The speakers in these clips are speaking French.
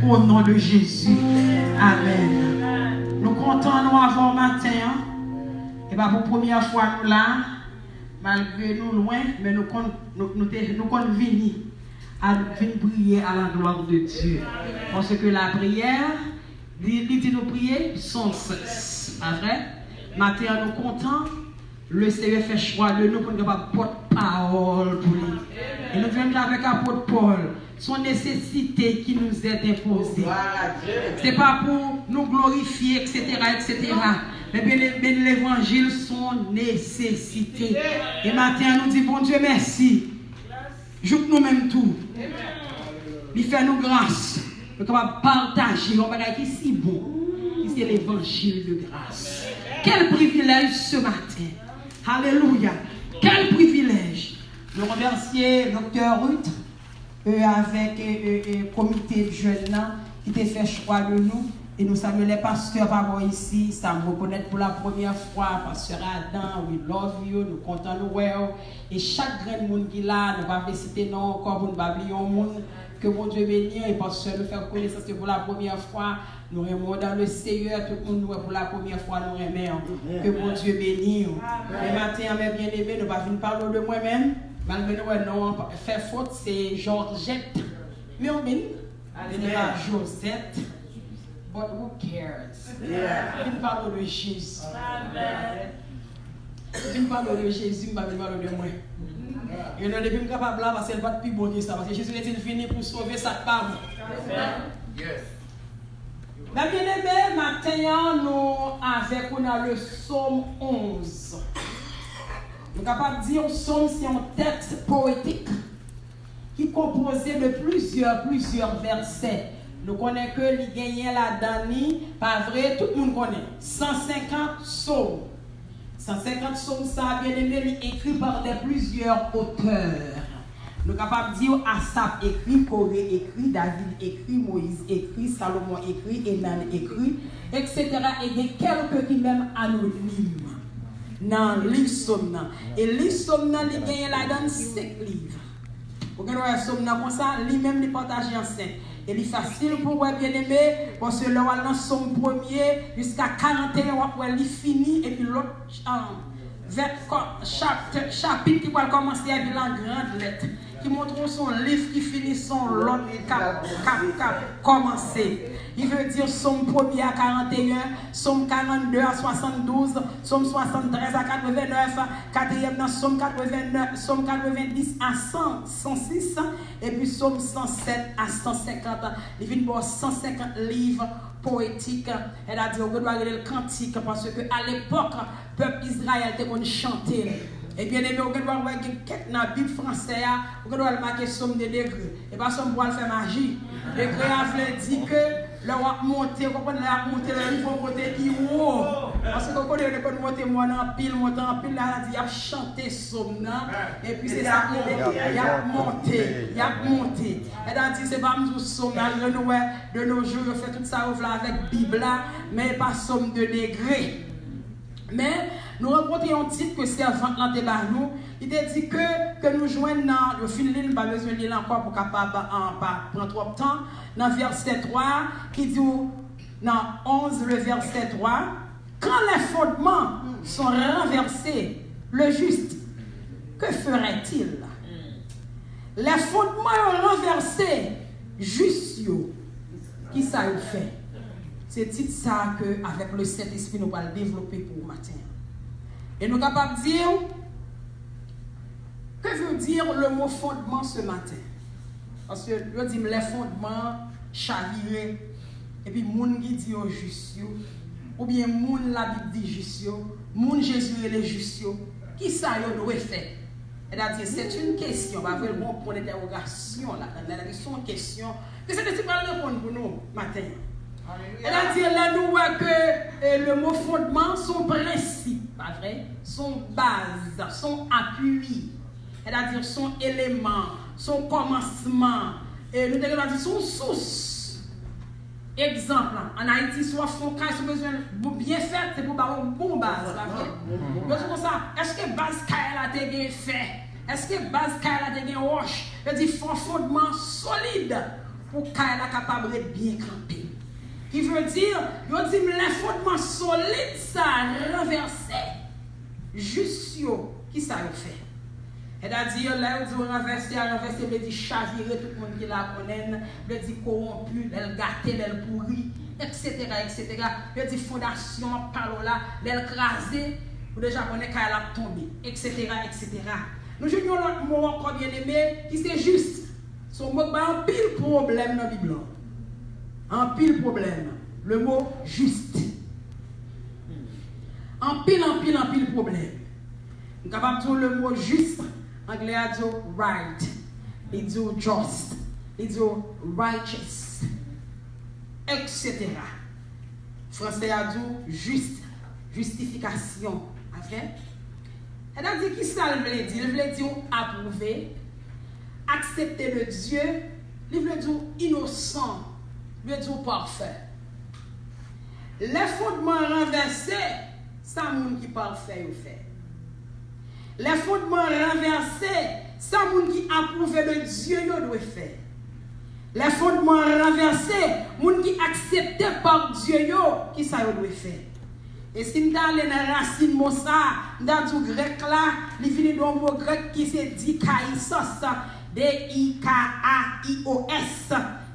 Au nom de Jésus. Amen. Nous comptons nous avant matin. Et bien pour la première fois nous là, malgré nous loin, mais nous comptons venir à prier à la gloire de Dieu. Parce que la prière, dit nous prier sans cesse. Pas vrai? Matin nous comptons. Le Seigneur fait choix de nous pour nous porte-parole pour lui. Et nous venons avec l'apôtre Paul. Son nécessité qui nous est imposée. Ce n'est pas pour nous glorifier, etc. Mais bien l'évangile, son nécessité. Et maintenant, nous disons, bon Dieu, merci. Joue nous-mêmes tout. Il fait nous grâce. Nous sommes partager un bagage qui est si bon. C'est l'évangile de grâce. Quel privilège ce matin. Alléluia. Quel privilège. Nous remercions Dr. Ruth avec le comité de jeunes qui a fait choix de nous Et nous saluons les pasteurs par ici, ça me reconnaît pour la première fois, pasteur Adam, we love you, nous comptons nous well. Et chaque grand monde qui est là, nous ne pouvons pas citer non encore pour ne pas oublier un monde que mon Dieu bénisse et pasteur nous fait connaissance que pour la première fois, nous aimons dans le Seigneur, tout le monde nous pour la première fois, nous aimons. Que mon Dieu bénisse. Le matin, mes bien-aimés, nous ne pouvons pas venir parler de moi-même, malgré nous, non, faire faute, c'est Georgette. Mais on bénit. Elle n'est pas Josette. But who cares? Il parle de Jésus. Il parle de Jésus, il parle de moi. Et nous sommes capables de parce qu'elle va plus bon que ça. Parce que Jésus est venu pour sauver sa femme. Mais bien aimé, maintenant, nous avons le psaume 11. Nous sommes capables de dire que le psaume, c'est un texte poétique qui est composé de plusieurs versets. Nous connaissons que les gagnants là-dedans, pas vrai, tout le monde connaît. 150 psaumes. 150 psaumes, ça bien aimé, écrit par plusieurs auteurs. Nous sommes capables de dire Asaph écrit, Corée écrit, David écrit, Moïse écrit, Salomon écrit, Enan écrit, etc. Et il y a quelques qui même anonymes dans les psaumes. Et les psaumes, les gagnants là-dedans, 5 livres. Vous voyez un psaume comme ça, lui-même les partager ensemble. Et il est facile pour vous bien aimé, parce que là, dans son premier jusqu'à 41, il est fini, et puis l'autre chapitre qui va commencer avec la grande lettre, qui montre son livre qui finit son l'autre commencer. Il veut dire somme 1er à 41, somme 42 à 72, somme 73 à 89, quatrième dans somme 89, somme 90 à 100, 106, et puis somme 107 à 150. Il vient pour 150 livres poétiques. Elle a dit on doit regarder le cantique parce que à l'époque, le peuple Israël était chanter. Et bien aimé, on doit voir dans la Bible française, on doit marquer somme de degrés. Et pas somme pour faire magie. Degré a dit que le roi monter, on peut monter le niveau côté haut. Parce que on connaît le monter moi en pile, là il a chanté somme et puis c'est ça il a monté. Et a dit c'est pas nous somme de nos jours, on fait tout ça avec Bible là, mais pas somme de degrés. Mais nous rencontrons un titre que servante dans nous. Il a dit que nous joignons dans le film, nous pas besoin de lire encore pour capable prendre trop de temps. Dans verset 3, qui dit dans 11, le verset 3, quand les fondements sont renversés, le juste, que ferait-il? Les fondements renversés, juste, qui ça fait? C'est tout ça que avec le Saint-Esprit nous allons développer pour le matin. Et nous sommes capables de dire, que veut dire le mot fondement ce matin? Parce que je dis les fondements chavirés, et puis moun qui dit au juste, ou bien moun la Bible dit juste, moun Jésus et les justes, qui ça doit faire? C'est-à-dire c'est une question, on va faire un point d'interrogation là, c'est une question, que c'est pas répondre pour nous matin. Elle a dit là nous voit que le mot fondement, son principe, pas vrai, son base, son appui, elle a dit son élément, son commencement, et nous avons dit son source. Exemple, en Haïti, soit fond cas, si besoin bien faire, c'est pour avoir une bonne base, pas vrai. Donc c'est comme ça, est-ce que base cas a été bien fait? Est-ce que base cas a été bien roche? Elle dit fondement solide pour qu'elle soit capable de bien camper. Qui veut dire, il dit les fondements solides, ça renversé. Juste qui ça fait? Elle a dit, là, il dit renverser, il dit chavirer tout le monde qui la connaît, il dit corrompu, elle gâté, elle pourri, etc. Il dit fondation, parole là, elle crasé, vous déjà connaissez qu'elle a tombé, etc. Nous jouons l'autre mot encore bien aimé, qui c'est juste. Son mot, un pile problème dans la Bible. Un pile problème. Le mot juste. Un pile problème. Nous sommes capables de dire le mot juste. Anglais a dit right. Il dit just. Il dit righteous. Etc. Français a dit juste. Justification. Elle a dit qui ça veut dire? Il veut dire approuver, accepter le Dieu. Il veut dire innocent. Il veut dire parfait. Les fondements renversés, c'est un monde qui parle fait ou fait. Les fondements renversés, c'est un monde qui approuve de Dieu doit faire. Les fondements renversés, monde qui accepté par Dieu qui ça doit faire. Et si nous allons dans la racine mot ça, dans du grec là, il finit dans un mot grec qui se dit kaïsos, D-I-K-A-I-O-S,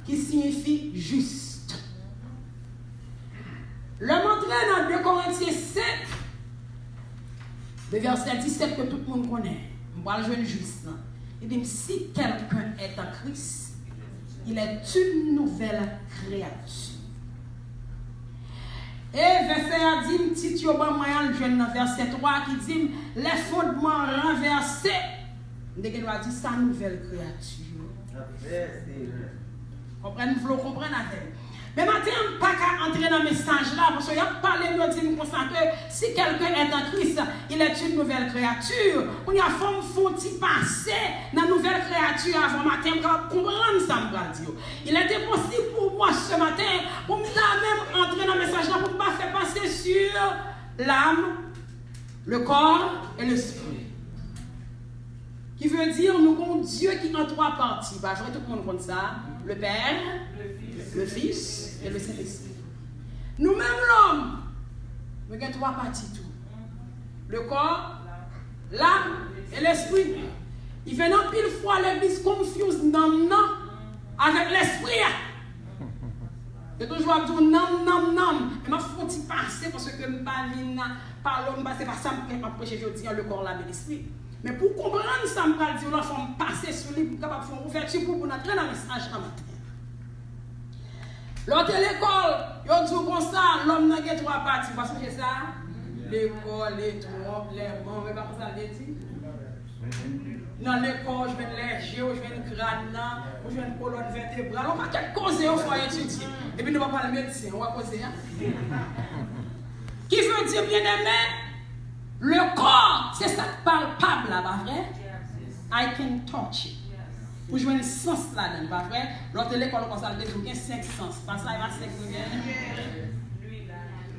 qui signifie juste. Le montrer dans 2 Corinthiens 5, le verset 17 que tout le monde connaît. On va le jouer juste. Il dit, si quelqu'un est en Christ, il est une nouvelle créature. Et verset a dit, petit yoban moyen, le verset 3 qui dit, les fondements renversés, on dit sa nouvelle créature. Comprenez avec. Mais maintenant, on ne peut pas entrer dans le message là, parce qu'il y a parlé de dire que si quelqu'un est en Christ, il est une nouvelle créature. On y a font passer dans la nouvelle créature avant matin, pour comprendre ça, il était possible pour moi ce matin, pour me même entrer dans le message là, pour ne pas faire passer sur l'âme, le corps et l'esprit. Qui veut dire, nous avons Dieu qui en 3 parties. Bah, tout le monde compte ça. Le Père, le Fils et le Saint-Esprit. Nous-mêmes, l'homme, nous avons 3 parties tout. Le corps, l'âme et l'esprit. Il fait non pile fois l'église confuse non avec l'esprit. C'est toujours à dire non. Mais il faut y passer parce que je ne parle pas c'est pas ça que je prêche aujourd'hui le corps, l'âme et l'esprit. Mais pour comprendre ça, je vais dire, il faut passer sur lui pour capable faire une ouverture pour entrer dans le message à matin. L'autre l'école, il dit comme ça, l'homme n'a que 3 parties. Parce que c'est ça, l'école, les trompes, les membres, mais pas comme ça, les dit. Dans l'école, je viens les géos, je viens le crâne, je viens une colonne vertébrale. On va quelque cause il faut étudier. Et puis nous ne va pas le médecin, on va causer. Qui veut dire bien aimé? Le corps, c'est ça qui parle palpable là, pas vrai? I can touch it. Pour jouer un sens là-dedans, pas vrai? L'autre l'école, on va dire qu'il y a 5 sens. Pas ça, il va 5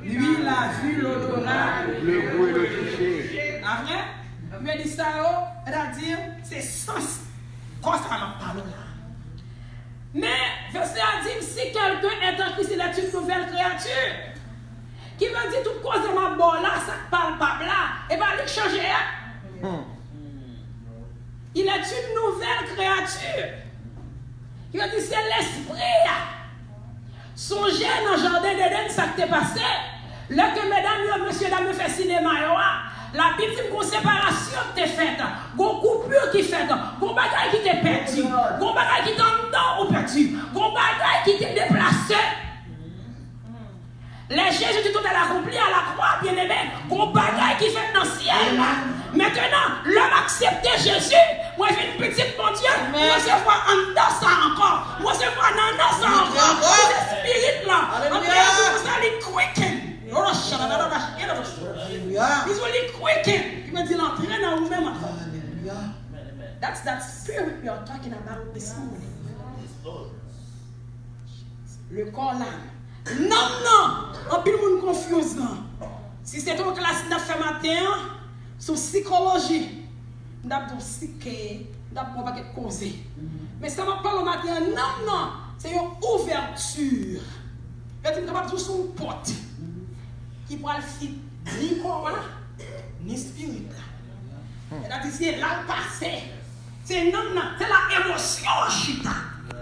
lui, la vue, l'odorat, le goût et le toucher. Pas vrai? Mais dit ça, c'est-à-dire, c'est sens. Quoi ça m'a parlé là? Mais, verset a dit, si quelqu'un est en Christ, il est une nouvelle créature. Qui veut dire tout cause de ma bonne là, ça parle pas là, et bien il change. Il est une nouvelle créature. Qui veut dire c'est l'esprit. Songez dans le jardin d'Éden, ça qui t'est passé. Là que mesdames, messieurs, dames, fait cinéma, la Bible dit une séparation qui t'est faite, une coupure qui est faite, une bagaille qui t'est perdu, une bagaille qui t'est en dedans ou perdu, une bagaille qui t'est déplacé. Les Jésus tout est accompli à la croix, bien aimé, qu'on bagaille qui fait dans le ciel. Maintenant, l'homme accepte Jésus. Moi, j'ai une petite mon Dieu. Moi, je vois en dedans ça encore. Moi, je vois en dedans ça encore. C'est spirit là. En dedans, ça les quicken. Ils ont les quicken. Ils me disent l'entraîne dans vous-même. That's that spirit we are talking about this morning. Le corps là. Non, en plus le monde confuse. Si c'est ton classe de fait matin, sur psychologie, nous avons psyché, nous avons pas de cause. Mais ça m'a parlé au matin, non, c'est une ouverture. Il y a une son porte qui pourra le faire ni corps ni spirit. C'est là le passé. C'est non, c'est la émotion chita.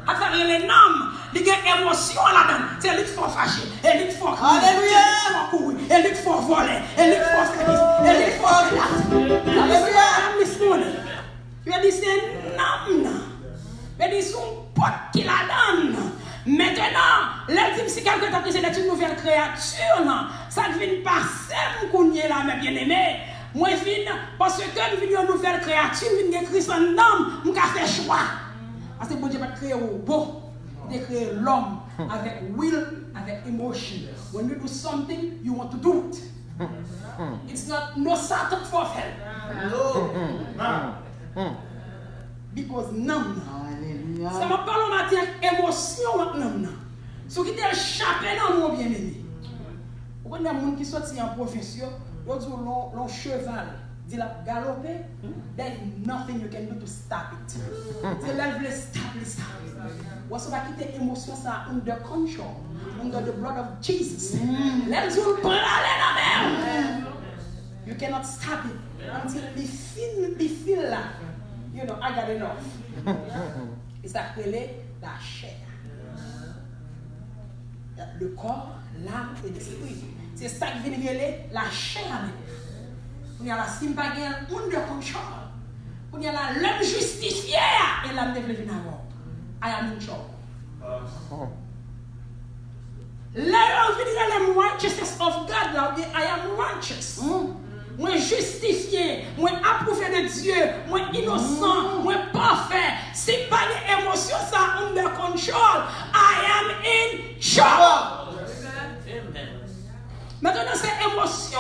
À travers les noms, il y a une émotion là-dedans. C'est lui qui faut fâcher, et lui qui faut courir, et lui qui faut voler, et lui qui faut faire, et lui qui faut faire. Alléluia. Tu as dit c'est non. Mais dit son pote qui la donne. Maintenant, l'intime si quelqu'un t'a pris c'est une nouvelle créature, ça vient passer mon cougné là, mes bien-aimés. Moi, je viens, parce que nous venons une nouvelle créature, nous venons Christ en homme, nous avons fait choix. Parce que bon Dieu va créer un robot, il créer l'homme avec will, avec emotion. When you do something, you want to do it. It's not no Satan for help. Because non. Ça m'a parlé en matière émotion maintenant. Ce qui t'est échappé dans mon bien-aimé. Vous connaissez des gens qui sont sortis en province, ils disent l'on cheval, dit la galoper, there's nothing you can do to stop it. C'est là que stop it. Vous va quitter l'émotion ça under control, under the blood of Jesus. Let's do it. You cannot stop it until they feel like, you know, I got enough. C'est ça que la chair. Le corps, l'âme et l'esprit. C'est ça qui vient de la chair. Il y a la sympathie under control. Il y a l'homme justifié et l'âme de venir avant. I am in trouble. Let righteousness of God, now I am righteous. Moi justifié, moi approuvé de Dieu, moi innocent, moi parfait. Si pas d'émotion ça under control, I am in trouble. Maintenant c'est émotion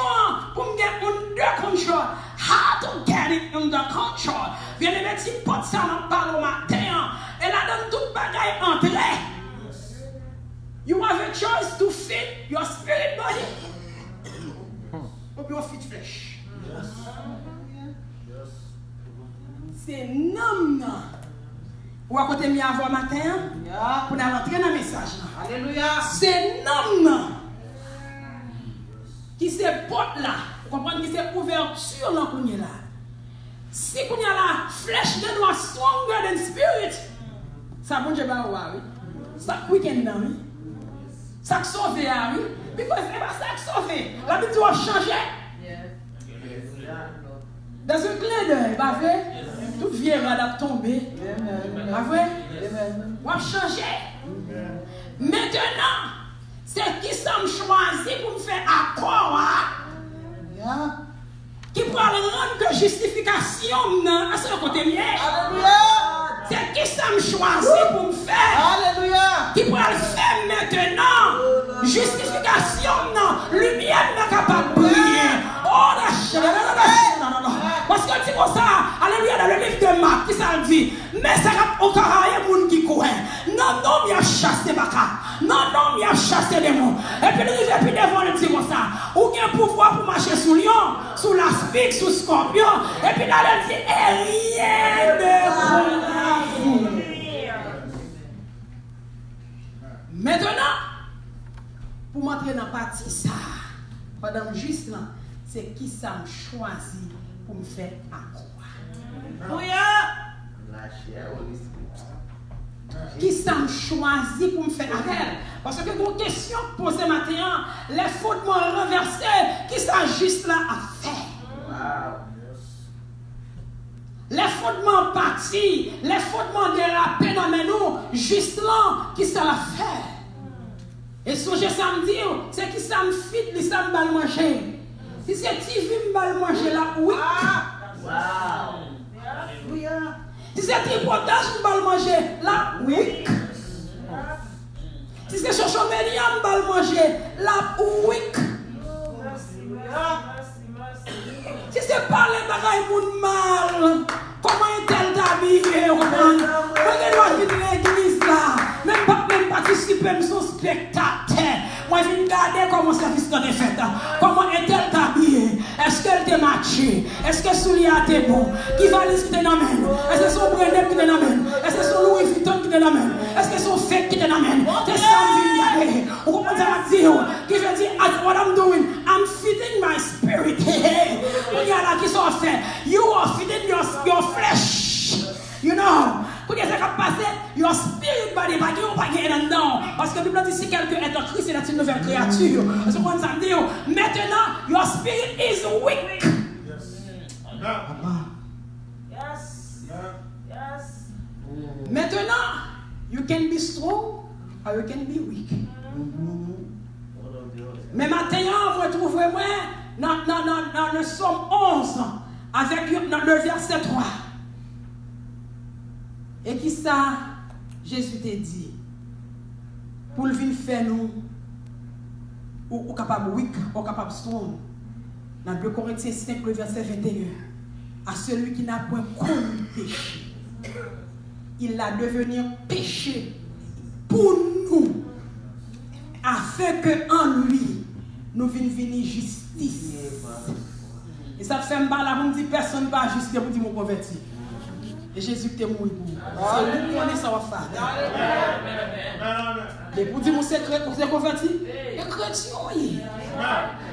pour me get under control. How to get it under control? Viens de mettre si pot ça dans parle au matin. Et là dans toute bagaille entrée. You have a choice to fit your spirit body or your fit flesh. C'est non. Ou à côté de avant matin pour nous rentrer dans le message. Alléluia. C'est non. Qui c'est porte là. Vous comprenez qui c'est ouverture là qu'on est là. Si qu'on y a la flèche de nous stronger than spirit. Ça bon Dieu va voir oui. Ça quicken là oui. Ça sauve oui. Because c'est pas ça qui sauve. La vie doit changer. Dans un clin d'œil, pas vrai? Toute vieille va tomber. Pas vrai? On va changer. Maintenant, c'est qui ça me choisit pour me faire accord. Qui pourra rendre que justification à ce côté mien. C'est qui ça me choisit pour me faire. Alléluia. Qui pourra le faire maintenant. Justification, lumière n'est capable de briller. Oh la chair. Parce que c'est comme ça, alléluia, dans le livre de Marc, qui ça dit, mais ça va au carré, moun qui court. Non, il a chassé Baka. Non, il a chassé les mots. Et puis, il est plus devant le dit comme ça. Ou bien pouvoir pour marcher sous lion, sous l'aspic, sous scorpion. Et puis là, il dit, rien de vous. Maintenant, pour m'entrer dans la partie ça, pendant juste là, c'est qui ça me choisit pour me faire accroire. Qui ça me choisit pour me faire accroire? Parce que une question posée maintenant, les fondements renversés, qui ça juste là à faire? Les fondements partis, les fondements dérapés dans mes nous, juste là, qui ça la faire? Et songez ça me dire, c'est qui ça me fit, ça me va manger. Si c'est TV, je vais manger la oui. Si c'est tripotage, je vais manger la oui. Si c'est chochomélia, je vais manger la oui. Si c'est pas les bagailles pour mal, comment est-elle d'habiller? Comment est-elle de l'église là? Même pas participer à son spectacle. Moi, je vais regarder comment ça est fait. Comment est-elle habillée? Est-ce qu'elle t'a matché? Est-ce que soulier a été bon? Qui valise qui te l'amène? Est-ce que son Brenner qui te l'amène? Est-ce que son Louis Vuitton qui te l'amène? Est-ce que son fête qui te l'amène? T'es sans vie. Vous comprenez ça? Qui veut dire, what I'm doing, I'm feeding my spirit. Regarde qui sont fait. You are feeding your flesh. You know? Pour que ça passe, your spirit body, pas qu'il y ait dedans. Parce que la Bible dit si quelqu'un est en Christ, c'est une nouvelle créature. Parce que quand ça me dit, maintenant, your spirit is weak. Yes. Maintenant, you can be strong or you can be weak. Mais maintenant, vous trouvez moi dans le Somme 11, avec le verset 3. Et qui ça, Jésus t'a dit, pour le venir faire nous, ou capable weak, ou capable strong. Dans 2 Corinthiens 5, le verset 21, à celui qui n'a point connu péché, il l'a devenu péché pour nous, afin que en lui, nous venons justice. Et ça fait mal là, vous me dites personne ne va juste vous dire mon converti. Et Jésus t'est mort pour vous. C'est vous qui connaissez ça va faire. Et pour dire mon secret pour se convertir, et chrétien, oui.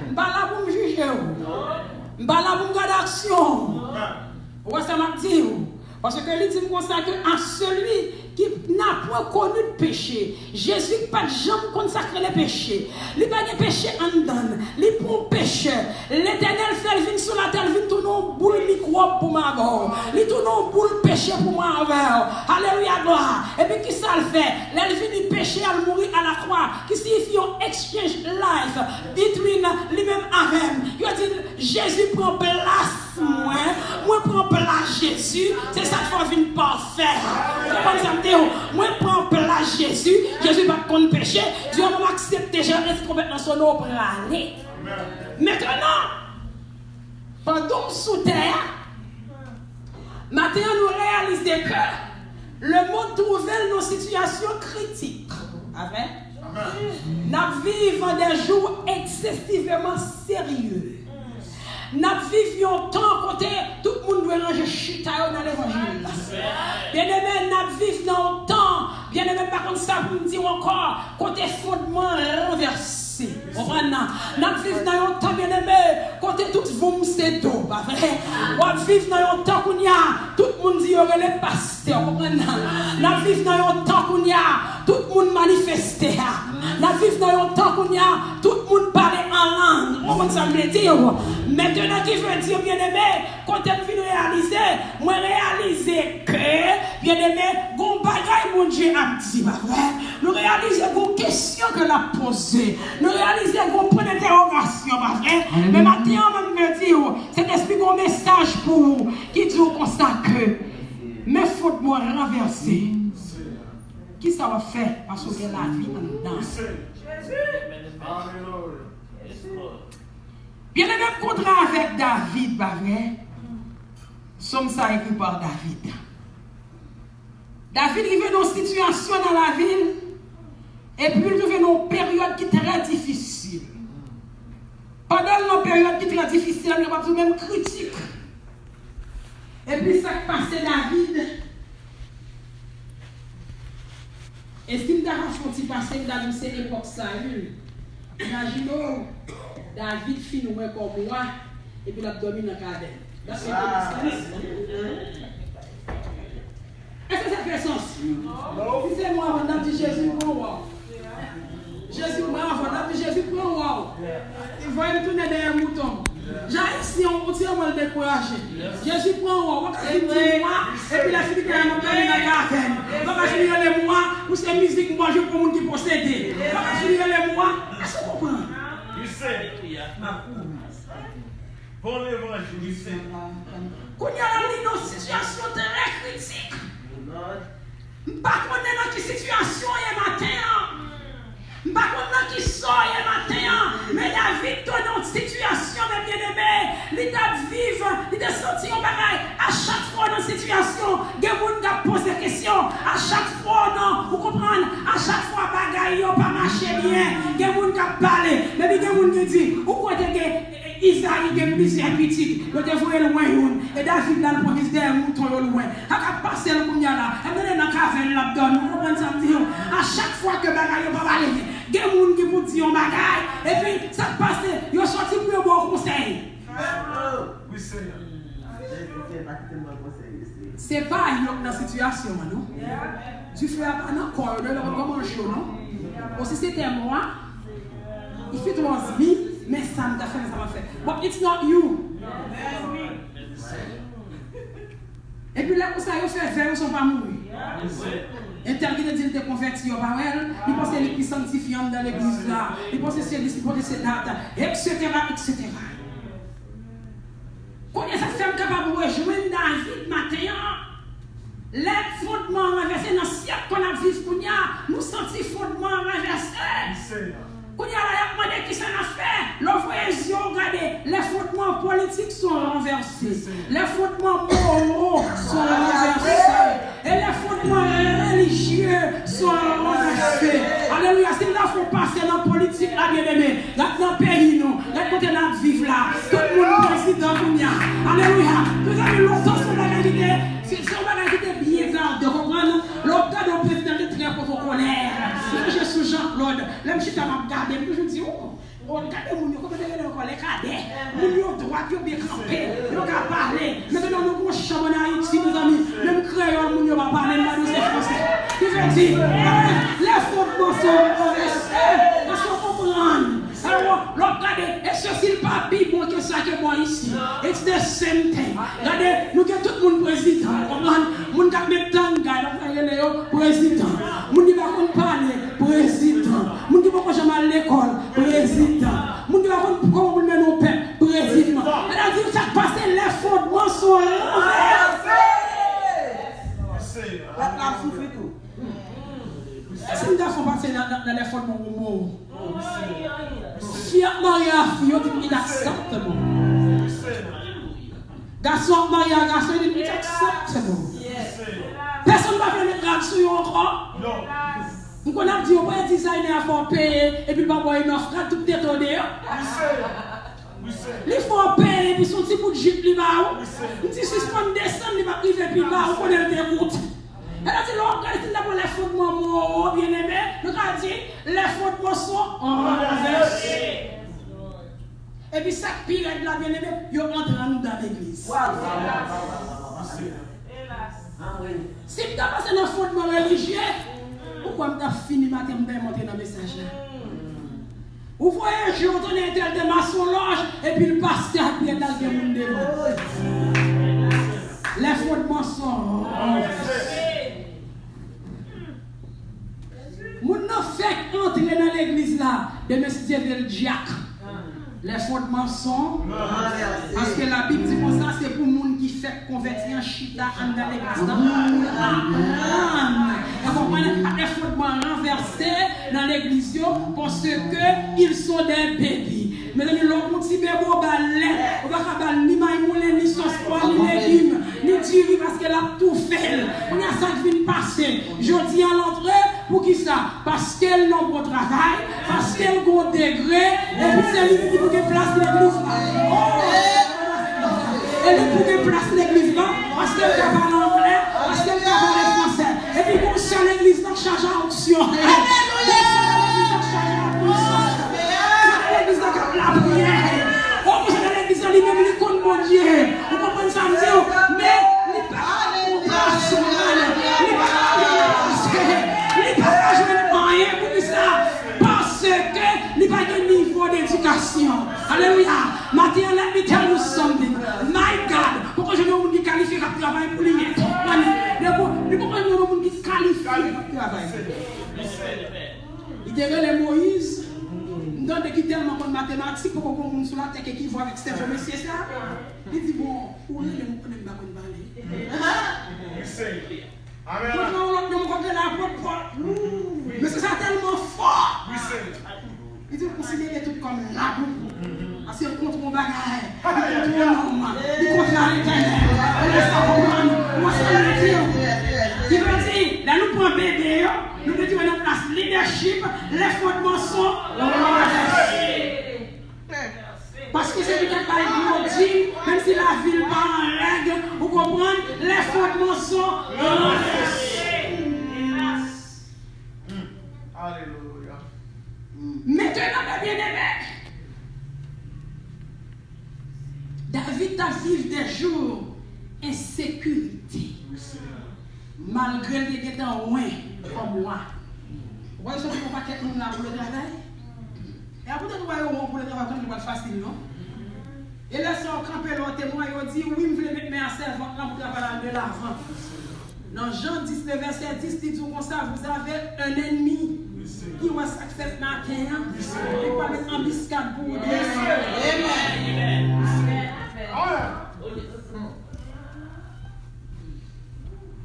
Je ne pas là pour me juger. Je ne pas là pour me garder action. Ouais, ça m'a dit. Parce que il dit comme ça que à celui qui n'a point connu de péché, Jésus n'a pas de jambe consacré les péchés. Il n'a pas de péché en dedans. Il prend péché. L'éternel fait venir sur la terre, il vient tourner en boule microbe pour ma mort. Il tourne en boule péché pour moi envers. Alléluia, gloire. Et puis qui ça le fait? Là, il vient péché à mourir à la croix, qui signifie un exchange life between lui-même avec. Il dit Jésus prend place. Moi prends place Jésus, c'est ça qu'il faut venir parfait. Moi prends place Jésus, Jésus va contre péché, Dieu va accepter, je reste complètement son nom pour aller. Maintenant, pendant sous terre, maintenant nous réalisons que le monde trouve nos situations critiques. Nous vivons des jours excessivement sérieux. Nous vivions tant côté, tout le monde doit ranger chita dans l'évangile. Bien aimé, nous vivons dans le temps, bien aimé, par contre, ça vous me dit encore, côté fondement renversé. Nous vivons dans le temps, bien aimé, côté tout le monde c'est d'eau, pas vrai? Nous vivons dans le temps où il y a, tout le monde dit, il y aurait les pasteurs, nous vivons dans le temps où il y a, tout le monde manifesté. Nous vivons dans le temps où il y a, tout le monde parle en langue. On ça me dire. Maintenant, qui veut dire, bien aimé, quand tu viens réaliser, moi réaliser que, bien aimé, bon bagaille, mon Dieu a dit, pas vrai? Nous réalisons une question que l'a posée. Nous réalisons un point d'interrogation, pas vrai? Mais maintenant, on me dit, c'est esprit un message pour vous, qui dit comme ça que, mes fautes m'ont renversé. Qui ça va faire parce que la vie en dedans? Bien le même contrat avec David, pas vrai? Somme ça écrit par David. David il vit dans une situation dans la ville et puis il vit dans une période qui est très difficile. Pendant une période qui est très difficile, il y a même critique. Et puis ça qui passe David. Estime d'arrachement qui passe dans cette époque ça. Imaginons David finit comme moi et puis l'abdomen dans la caverne. Est-ce que ça fait sens? Non. Si c'est moi avant de Jésus prend wow. Jésus moi avant de Jésus prend wow. Il va me tourner derrière mouton. J'ai ici on entièrement découragé. Jésus prend wow. On va finir moi et puis la fille qui a un abdomen dans la caverne. On va finir les mois pour ces musiques moi je pour monde qui possède. On va finir les mois. Est-ce que vous comprenez? Pour l'évangile, quand il y a une situation très critique, pas qu'on est dans quelle situation il matin, pas qu'on est dans qui sort il matin, mais la vie dans une situation de bien-aimé, l'état de vivre, l'état de sentir un bagage, à chaque fois dans une situation, il y a des gens qui posent des questions, à chaque fois, non, vous comprenez, à chaque fois, bagage n'a pas marché bien, il y a des gens qui parlent, mais il y a des gens qui disent, vous croyez que Isaïe qui est misère critique, il a joué loin, et David là, le prophète des moutons loin. Il a passé le coup là, il a dans la caverne, l'abdomen, vous comprenez ça? À chaque fois que bagaille n'a pas parlé, il y a des gens qui vous disent un bagaille, et puis ça passe, ils ont sorti pour un bon conseil. Oui, Seigneur. C'est pas une situation, non? Tu fais un corps, de comment chaud, non? Aussi, c'était moi, il fait 3 000. Mais ça m'a fait. But it's not you. Et puis là, ça y fait faire, ils ne sont pas mourir. Intervient dit qu'il est converti au Bavel, il pense qu'il est sanctifiant dans l'église là, il pense que c'est disciple de cette date, etc. Quand ça fait capable de rejoindre David matin, les fondements renversés dans le siècle qu'on a vécu, nous sentons fondements renversés. Quand il y a la demandé qui s'en a fait, le voyage, regardez, les fondements politiques sont renversés, les fondements moraux sont renversés, et les fondements religieux sont renversés. Alléluia, c'est là qu'il faut passer dans la politique, là, bien aimé, dans le pays, côté de vivre là. Tout le monde président pour nous. Alléluia. Nous avons longtemps sur la réalité. Si on va réalité bien de comprendre, l'autre de président est très protocolaire. Je suis Jean-Claude. Même si tu as regardé, je me dis, oh, regardez mon Dieu, comment les cadets. Mon droit, ils ont bien campé. Ils ont parlé. Maintenant, nous avons chambre en Haïti, nos amis. Même créole, mon Dieu va parler, nous c'est français. Il veut dire, les fondements sont restés. Parce qu'on comprend. Alors, regardez, et ceci n'est pas plus bon que ça que moi ici. It's the same thing. Regardez, nous avons tout le monde président. Nous avons mis Tanga, président. Nous avons parlé, président. Nous avons jamais à l'école, président. Nous avons comment nous menons paix, président. C'est-à-dire que ça passe, les fondements sont renversés. La souffle tout. Est-ce que nous avons passé dans les fondements au mot? Fiat Maria, fille, il accepte moi. Garçon, Maria, garçon, il accepte moi. Personne ne va faire mettre grade sur vous encore. Nous connaissons dit, on va designer à faire payer, et puis pas avoir une offre, tout détonné. Il faut payer, et puis son petit bout de jeep, il va. Il dit, si on descend, il va priver, puis il va, on connaît le déroute. Elle a dit, l'organisme les fondements, bien aimé, nous avons dit, les fondements sont renversés. Et puis, ça pire de la bien aimé, ils rentrent dans l'église. Si tu as passé dans le fondement religieux, pourquoi tu as fini matin de monter dans le message là? Vous voyez, je retourne un tel de maçon loge, et puis le pasteur qui est dans le monde devant. Les fondements sont renversés. Moun n'a fait entrer dans l'église là de M. Diac. Les fondements sont parce que la Bible dit comme ça, c'est pour les gens qui fait convertir en chita dans l'église. Vous comprenez? Les fondements renversés dans l'église parce qu'ils sont des bébés. Mais l'autre petit bébé au balai, on va pas ni maïmoulin, ni sauce poil, ni légumes, ni diri parce qu'elle a tout fait. On a ça qui vient passer. Je dis à l'entrée, pour qui ça? Parce qu'elle n'a pas de travail, parce qu'elle a un degré, et puis c'est lui qui peut placer l'église là. Elle peut placer l'église là, parce qu'elle a parlé anglais, parce qu'elle a parlé français. Et puis pour ça, l'église là charge à option. Alléluia! L'église là comme la prière. Oh, vous savez, l'église là, lui-même, il compte mon Dieu. Vous comprenez ça, me dire, mais il n'est pas personnel. Il n'est pas rien pour ça. Parce que il n'y a pas de niveau d'éducation. Alléluia. Maintenant, let me tell you something. My God. Pourquoi je veux un qui qualifie pour travailler pour lui? Pourquoi je veux un qui qualifie pour travailler? Il devait les Moïse. Dans des qui tellement de mathématiques pour qu'on monde sur la tête qui voit avec Stéphane, mais c'est ça. Il dit bon, où est le mot qu'on aime pas parler? Mais c'est ça tellement fort. Il dit considérer tout comme la boue. Parce qu'il contre mon bagage. Il contre mon homme. Il contre l'éternel. Moi, c'est le dire. Il veut dire, là nous prenons bébé, nous mettons en place leadership, les fondements sont renversés. Parce que c'est peut-être pas une même si la ville va en règle, vous comprenez, les fondements sont renversés. Alléluia. Maintenant, mes bien-aimés, David a vécu des jours insécurité. Malgré les gens qui étaient loin comme moi. Vous voyez ce qu'on va faire pour le travail? Et après, vous voyez pour le travail, c'est facile, non? Et là, si on campe l'autre témoin, il dit oui, je veux mettre mes servantes là pour travailler de l'avant. Dans Jean 19, verset 10, il dit comme ça, vous avez un ennemi qui va s'accepter matin, et pas mettre embuscade pour vous. Amen.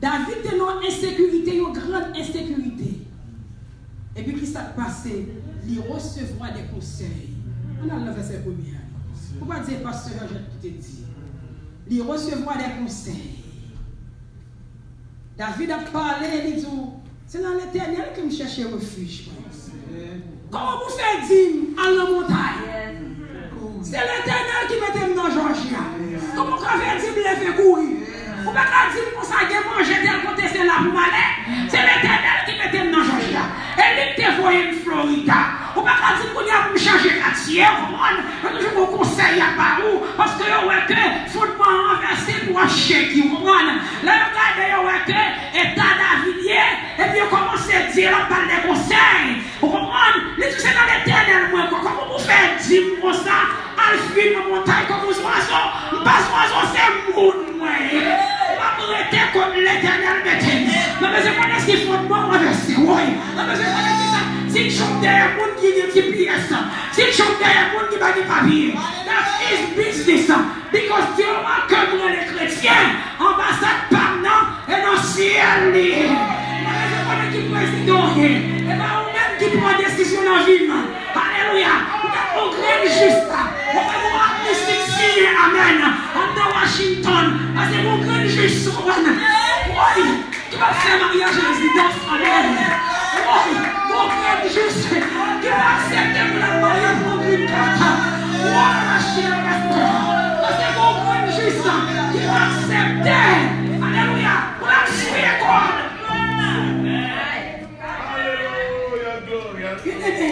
David était dans insécurité, une grande insécurité. Et puis, qui s'est passé? Il recevra des conseils. On a le verset premier. Pourquoi dire, pasteur, je te dis? Il recevra des conseils. David a parlé, il dit, c'est dans l'éternel que je cherche refuge. Comment vous faites dire à la montagne? C'est l'Éternel qui mette dans Georgia. Comment on fait dire qu'il fait courir? Vous ne pouvez pas dire pour ça que manger tel côté c'est là pour m'aller. C'est l'Éternel qui mette dans Georgia. Et lui te voyé en Florida. Vous ne pouvez pas dire qu'on y a pour changer quartier. Je toujours vous conseille à Barou. Parce que vous voyez que il faut renverser pour acheter. Vous comprenez? Là, vous voyez que l'État d'Avilliers. Et puis vous commencez à dire, on parle des conseils. Vous comprenez? Les tout c'est dans l'Éternel. Comment vous faites dire pour ça? Alphine dans la montagne comme aux oiseaux. Pas oiseaux, c'est moun. On va arrêter comme l'Éternel m'était. Mais je connais ce qu'il faut de moi renverser. Oui. Mais je connais ça. Si je chante derrière moun qui dit une pièce. Si je chante derrière moun qui va dire papier. That is business. Because Dieu va comme les chrétiens. Ambassade par non et dans le ciel. Mais je connais qui président. Et bien vous-même qui prend décision dans la vie. Alléluia. Vous êtes au grand juste. On va voir mystique signer. Amen. En Washington. Parce que mon grand juste. Oui. Qui va faire mariage à résidence. Amen. Oui. Mon grand juste. Qui va accepter pour la mariage pour une carte. Oui, ma chère. Parce que mon grand juste. Qui va accepter. Alléluia. Pour la suivre quoi. Hallelujah, glory. Bien-aimé.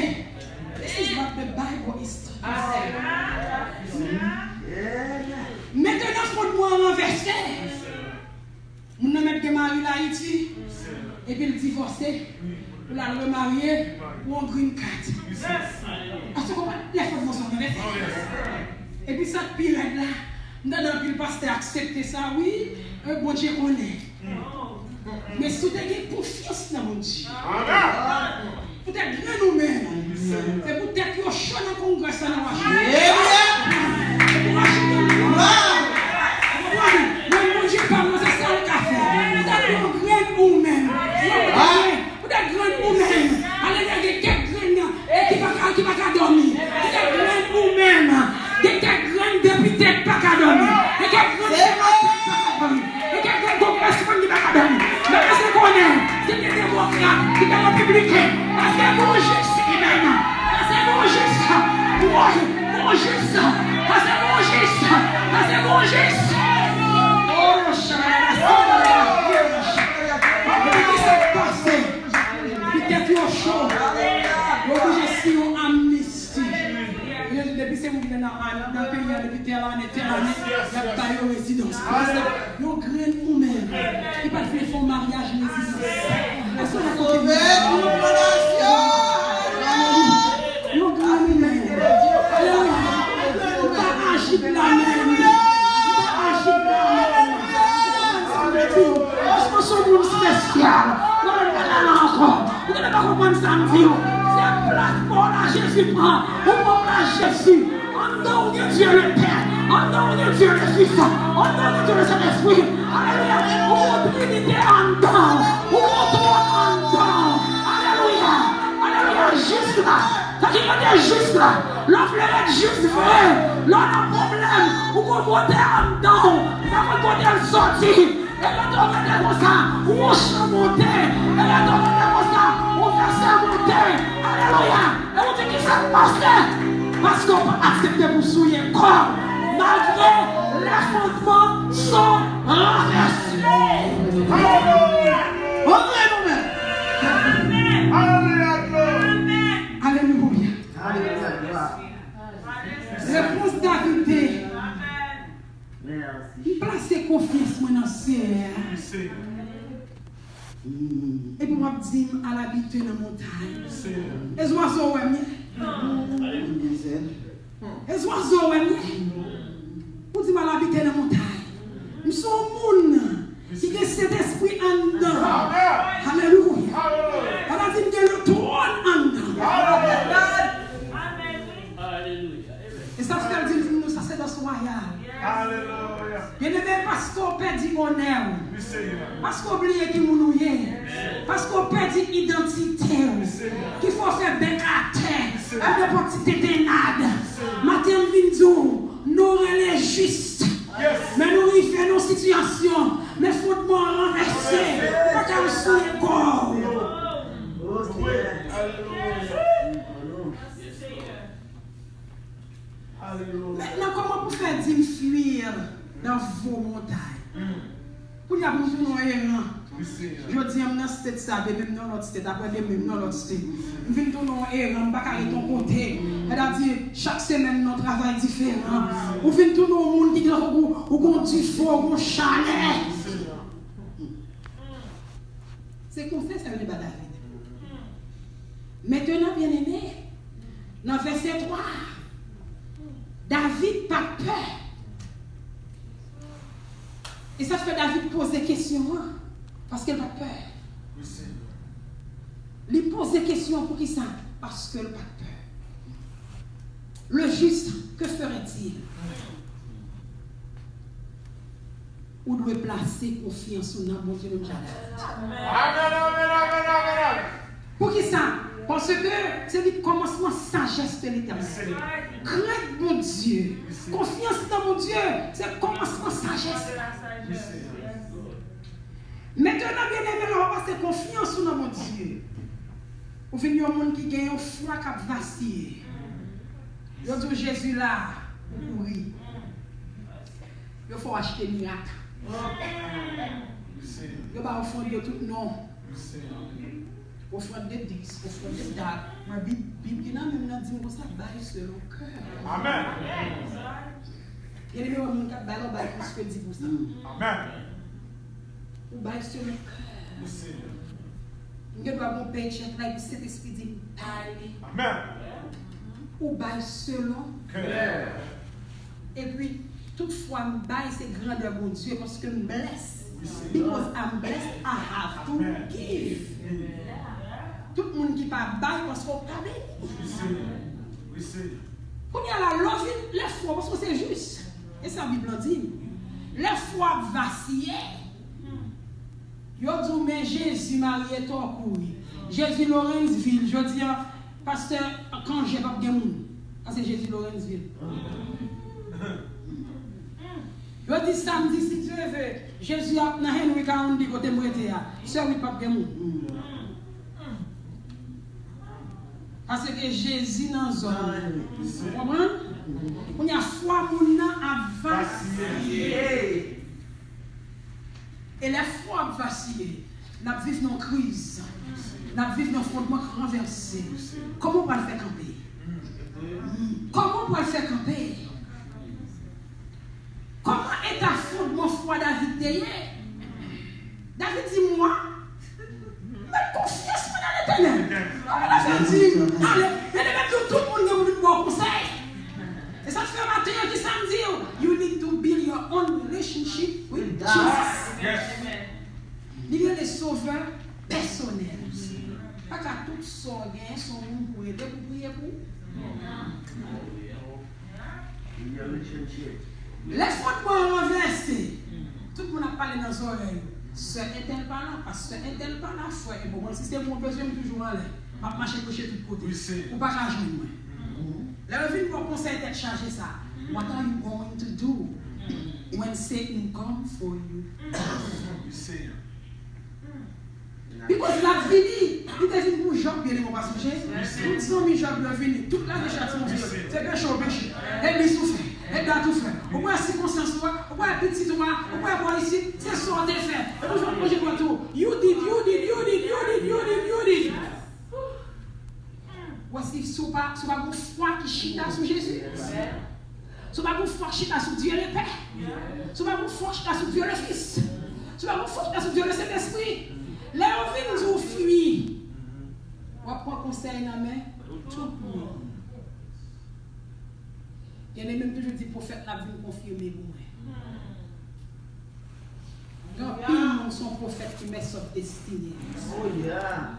This is what the Bible is talking about. Maintenant, il faut moi renverser. Mon nom est marié là Haïti. Et puis le divorcer. Pour la remarier pour un green card. Parce que les femmes sont renversées. Et puis ça pire là. Dans le pasteur accepter ça, oui. Bon Dieu connaît. Mais si tu as confiance dans mon Dieu. Peut-être que nous-mêmes, c'est peut-être que nous sommes dans le congrès dans la mon Dieu parle, c'est ça le café. Peut-être que nous graines nous-mêmes. Peut-être que nous-mêmes. Allez, il y a quelques graines qui ne vont pas dormir. Peut-être que nous-mêmes. Il y a quelques graines députés qui ne vont pas dormir. Il y a quelques graines qui ne vont pas dormir. Il y a quelques congressmen qui ne vont pas dormir. Mais c'est qu'on est. C'est des démocrates qui sont républicains. Parce que mon juste, amen. Parce que mon juste. Oui, mon juste. Parce que mon juste. Parce que mon juste. Oh, le peut-être au chaud. Je suis en amnistie. Depuis que vous venez dans le pays, depuis que vous êtes en il y a une résidence. Nous graines nous-mêmes. Il pas de faire un mariage résistance. Est-ce que vous avez nous graines nous-mêmes. Nous pas agir de la même. Nous pas agir de la même. Parce que nous sommes spécial. Vous ne pouvez pas comprendre ça en vie. C'est plateforme à Jésus prend. Vous prenez Jésus. En nom de Dieu le Père. En nom de Dieu le Fils. En nom de Dieu le Saint-Esprit. Alléluia. Vous Trinité en dedans. Vous retournez en dedans. Alléluia. Alléluia. Juste là. Ça qui veut dire juste là. L'offre est juste vrai. Là, on a un problème. Vous comprenez en dedans. Vous comprenez le sortir. Et là, on va dire comme ça, on chante monter. Et là, on va dire comme ça, on va faire monter. Alléluia. Et on dit qu'il s'est passé. Parce qu'on peut accepter pour souiller le corps. Malgré les fondements sont renversés. Alléluia. Alléluia. Réponse David. Il place confiance dans le Seigneur. Et puis moi je dis à l'habitude dans la montagne. Les oiseaux ouais les oiseaux ouais vous dites à l'habitude dans la montagne. Nous sommes monde qui a cet esprit en dedans. Alléluia. On a dit que le trône en dedans. Et ça fait dire nous ça c'est dans ce royal. Alléluia. Bien-aimé, parce qu'on perd honneur. Parce qu'on oublie qui nous est. Parce qu'on perd identité. Qu'il faut faire bec à terre. Avec petite ténade. Matin vinzo, nous les justes. Mais nous y faisons nos situations. Mais faut de moi renverser. Pas qu'à le souiller corps. Alléluia. vos montagnes. Pour y avoir besoin errant. Je dis, dans cette ça, même dans l'autre state, après même dans l'autre state. Je viens tourner errant, pas carrer ton côté. C'est-à-dire, chaque semaine, notre travail différent. Ou viens tourner au monde qui dit, ou du fort, ou chalet. C'est comme ça, ça veut dire David. Maintenant, bien aimé, dans verset 3, David pas peur. Et ça fait David pose des questions, parce qu'il n'a pas peur. Il pose des questions pour qui ça? Parce qu'il n'a pas peur. Le juste, que ferait-il? Ou doit placer confiance en mon Dieu de Amen. Pour qui ça? Parce que c'est le commencement sagesse de l'Éternel. Crainte mon Dieu. Confiance dans mon Dieu. C'est le commencement sagesse. Maintenant, bien aimé, on va passer confiance dans mon Dieu. Vous venez au monde qui gagne un foi qui a vacillé. Vous dites Jésus là, oui. Il faut acheter un miracle. Il va offrir de tout nom. Offrande de 10, offrande de dates. Ma Bible dit que ça baille selon le cœur. Amen. Il y a des gens qui baillent plus que 10%. Amen. Ou baille selon le cœur. Il y a un paycheck là, cet esprit dit Amen. Ou baille selon le cœur. Et puis, toutefois, baille c'est grandeur mon Dieu parce que nous blesse. Because I'm blessed, I have to give. Tout le monde qui parle bail parce qu'on pas béni. Quand il y a la love, les fois, parce que c'est juste. Et ça, la Bible dit. Les fois vacillées. Yo dit, mais Jésus marié toi couille. Jésus Lorenzville, je dis, pasteur, quand j'ai pas de monde, c'est Jésus Lorenzville. Je dis samedi, si tu veux, Jésus a dans Henry County côté Moueté, c'est oui pas de monde. Parce que Jésus dans la zone. Vous comprenez? On y a foi moun a vacillé. Et la foi a vacillé. Nous vivons dans une crise. Nous vivons dans un fondement renversé. Comment on va le faire camper? Comment on va le faire camper? Comment est ta fondement foi David d'ailleurs? David dit moi. Mais confiance dans l'Éternel. David dit, allez, tout le monde a un bon conseil. Et ça fait matin qui samedi, you need to build your own relationship with Jesus. Il y a des sauveurs personnels. Pas qu'à tout sortir, son monde pour aider, pour prier pour. Les fondements renversés. Tout le monde a parlé dans son oreille. Ce est-elle pas là? Parce que est-elle pas là? Frère, et bon, le système mon besoin toujours en l'air. Pas marcher de tous côtés. Ou pas changer moi. La revue pour conseil d'être chargé ça. What are you going to do when Satan comes for you? Because la vie, il devine pour Job, bien mon pasteur. Tout son mi Job le vini, toute la décharge de Dieu. C'est bien chaud, péché. Elle lui souffre. Elle doit tout faire. Au moins, circonstance, au moins, petit, au moins, ici, c'est ce qu'on a fait. Et aujourd'hui, je vois tout. You did. Voici, ce n'est pas une foi qui chita sur Jésus. Ce n'est pas une foi qui chita sur Dieu le Père. Ce n'est pas une foi qui chita sur Dieu le Fils. Ce n'est pas une foi qui chita sur Dieu le Saint-Esprit. Là, on vient nous fuir. On va prendre conseil dans la main. Tout le monde. Il y en a même toujours dit prophète la vie confirmer pour moi. Donc, ils sont prophètes qui mettent sur destinée. Oh yeah.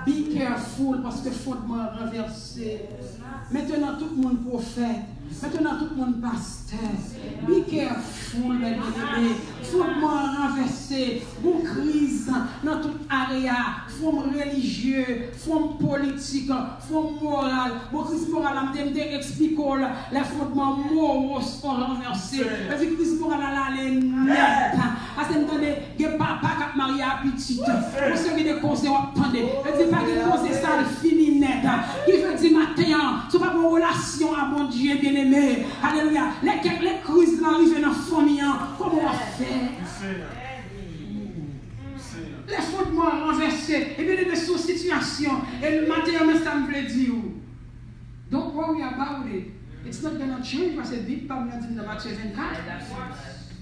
Be careful parce que fondement renversé. Maintenant tout le monde prophète. Maintenant tout le monde pasteur. Be careful, mes amis. Fondement renversé. Bon crise dans toute area. Forme religieux, forme politique, forme morale. Bon crise morale, je explique les fondements moraux sont renversés. La crise morale là, elle est nette. Parce que il y a papa qui marié à petite. Pour ceux qui conseils, attendez. Il ne dit pas que conseil ça fini net. Il veut dire matin, ce n'est pas une relation à mon Dieu bien-aimé. Alléluia. Les crises arrivent dans la famille. Comment on va faire? Les fondements renversés. Et bien, les situations. Et le matin, ça me veut dire. Don't worry about it. It's not going to change parce que vite pas me dire dans Matthieu 24.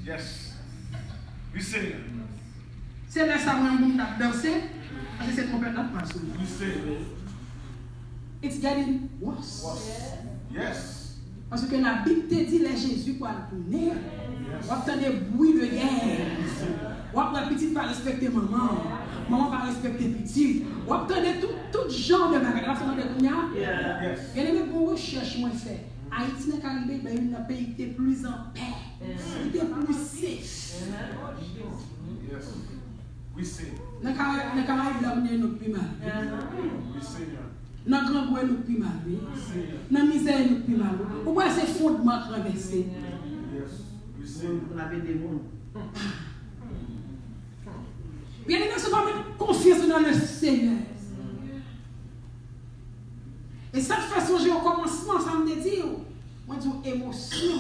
Yes. We say it. C'est là ça où on va danser. Parce que c'est complètement pas sur nous. We say it. It's getting worse. Yes. Parce que la Bible te dit les Jésus pour tourner. On entend des bruits de guerre. On entend petit pas respecter maman. Maman pas respecter petit. On entend tout genre de bagages. Là, c'est dans des cougnards. Il y a des bonnes recherches moi fait. Haïti n'est qu'arrivé dans un pays qui est plus en paix, qui est plus safe. Yes. We say. Dans le Caraïbe, là, on est nous plus mal. We say. Dans le grand bois, nous plus mal. Dans la misère, nous plus mal. Ou bien c'est fondement renversé. Yes. We say. On avait des mondes. Bien aimé, c'est pas mettre confiance dans le Seigneur. Et cette façon, j'ai au commencement, ça me dit, moi, j'ai une émotion.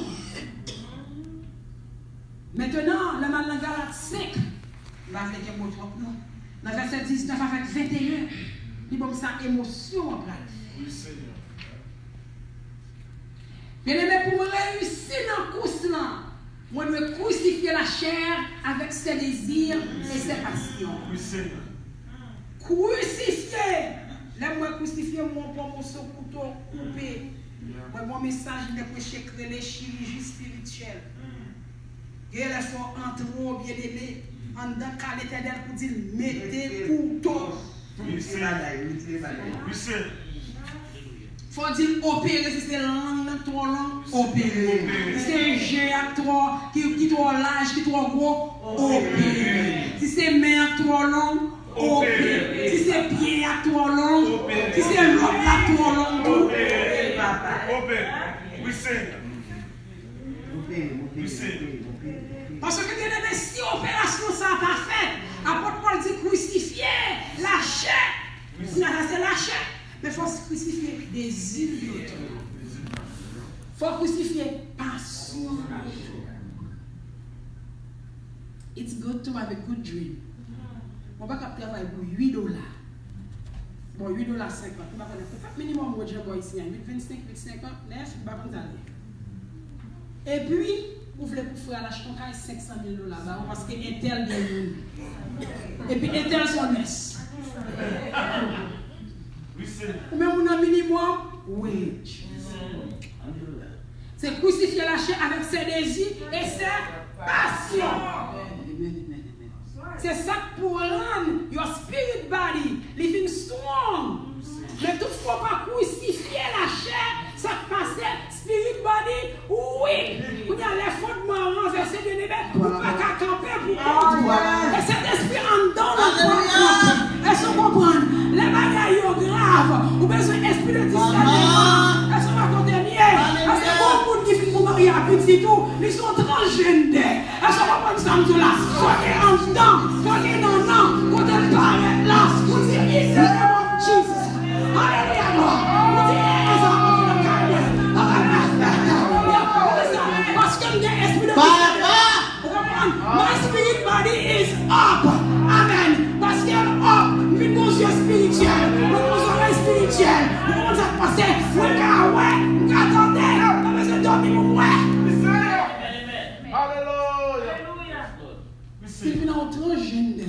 Maintenant, le mal dans Galate 5, là, c'est un mot trop, non. Dans verset 19 avec 21, il y a ça émotion en place. We say. Bien aimé, pour réussir dans le course là, moi, je dois crucifier la chair avec ses désirs et ses passions. We say. Crucifier. Là, moi, crucifier, moi, pour mon couteau coupé. Moi, mon message de prêcher les chirurgies spirituelles. Et là, il faut entrer bien aimé. En dedans, quand l'Éternel pour dire, mettez couteau. We say. We say. Faut dire opérer, si c'est langue trop long, opérer. Si c'est jet qui trop large, qui trop gros, opérer. Si c'est main trop long, opérer. Si c'est pied trop long, si c'est l'autre trop long, opérer. We say. We say. Parce que bien aimé, si opération ça n'a pas fait, apôtre Paul dit crucifier la chair. C'est la chair. Mais il faut crucifier des îles de l'autre. Il faut crucifier passion. It's good to have a good dream. On va travailler pour $8. Bon, $8.50. On va faire minimum de job ici. 8,25, 8,50, 9, on va prendre ça. Et puis, vous voulez pour faire l'acheter $500 000 parce que Intel vient. Et puis Intel sont NES. Ou même on a minimum wage. C'est crucifier la chair avec ses désirs et ses passions. C'est ça pour rendre your spirit body living strong. Mais toutefois pas crucifier la chair, ça passe spirit body, oui. Vous avez les fondements renversés de l'évêque, vous ne pouvez pas camper pour comprendre. Et cet esprit en dedans, est-ce qu'on comprend? Les bagailles sont graves. Vous avez besoin d'esprit de discernement. Est-ce qu'on va continuer? Parce que beaucoup de gens qui font marier à petit tout, ils sont transgénères. Est-ce qu'on va prendre ça de là? Soyez en dedans, soyez dans l'an, quand elle paraît là, vous dites, il est Jesus. Alléluia, vous dites, parce que l'esprit de my spirit body is up. Amen. Parce qu'elle est up. Nous avons yeux spirituels. Nous avons oreilles spirituelles. Nous avons passé. Nous avons attendez. Nous avons besoin de dormir. Alléluia. C'est une autre jeune.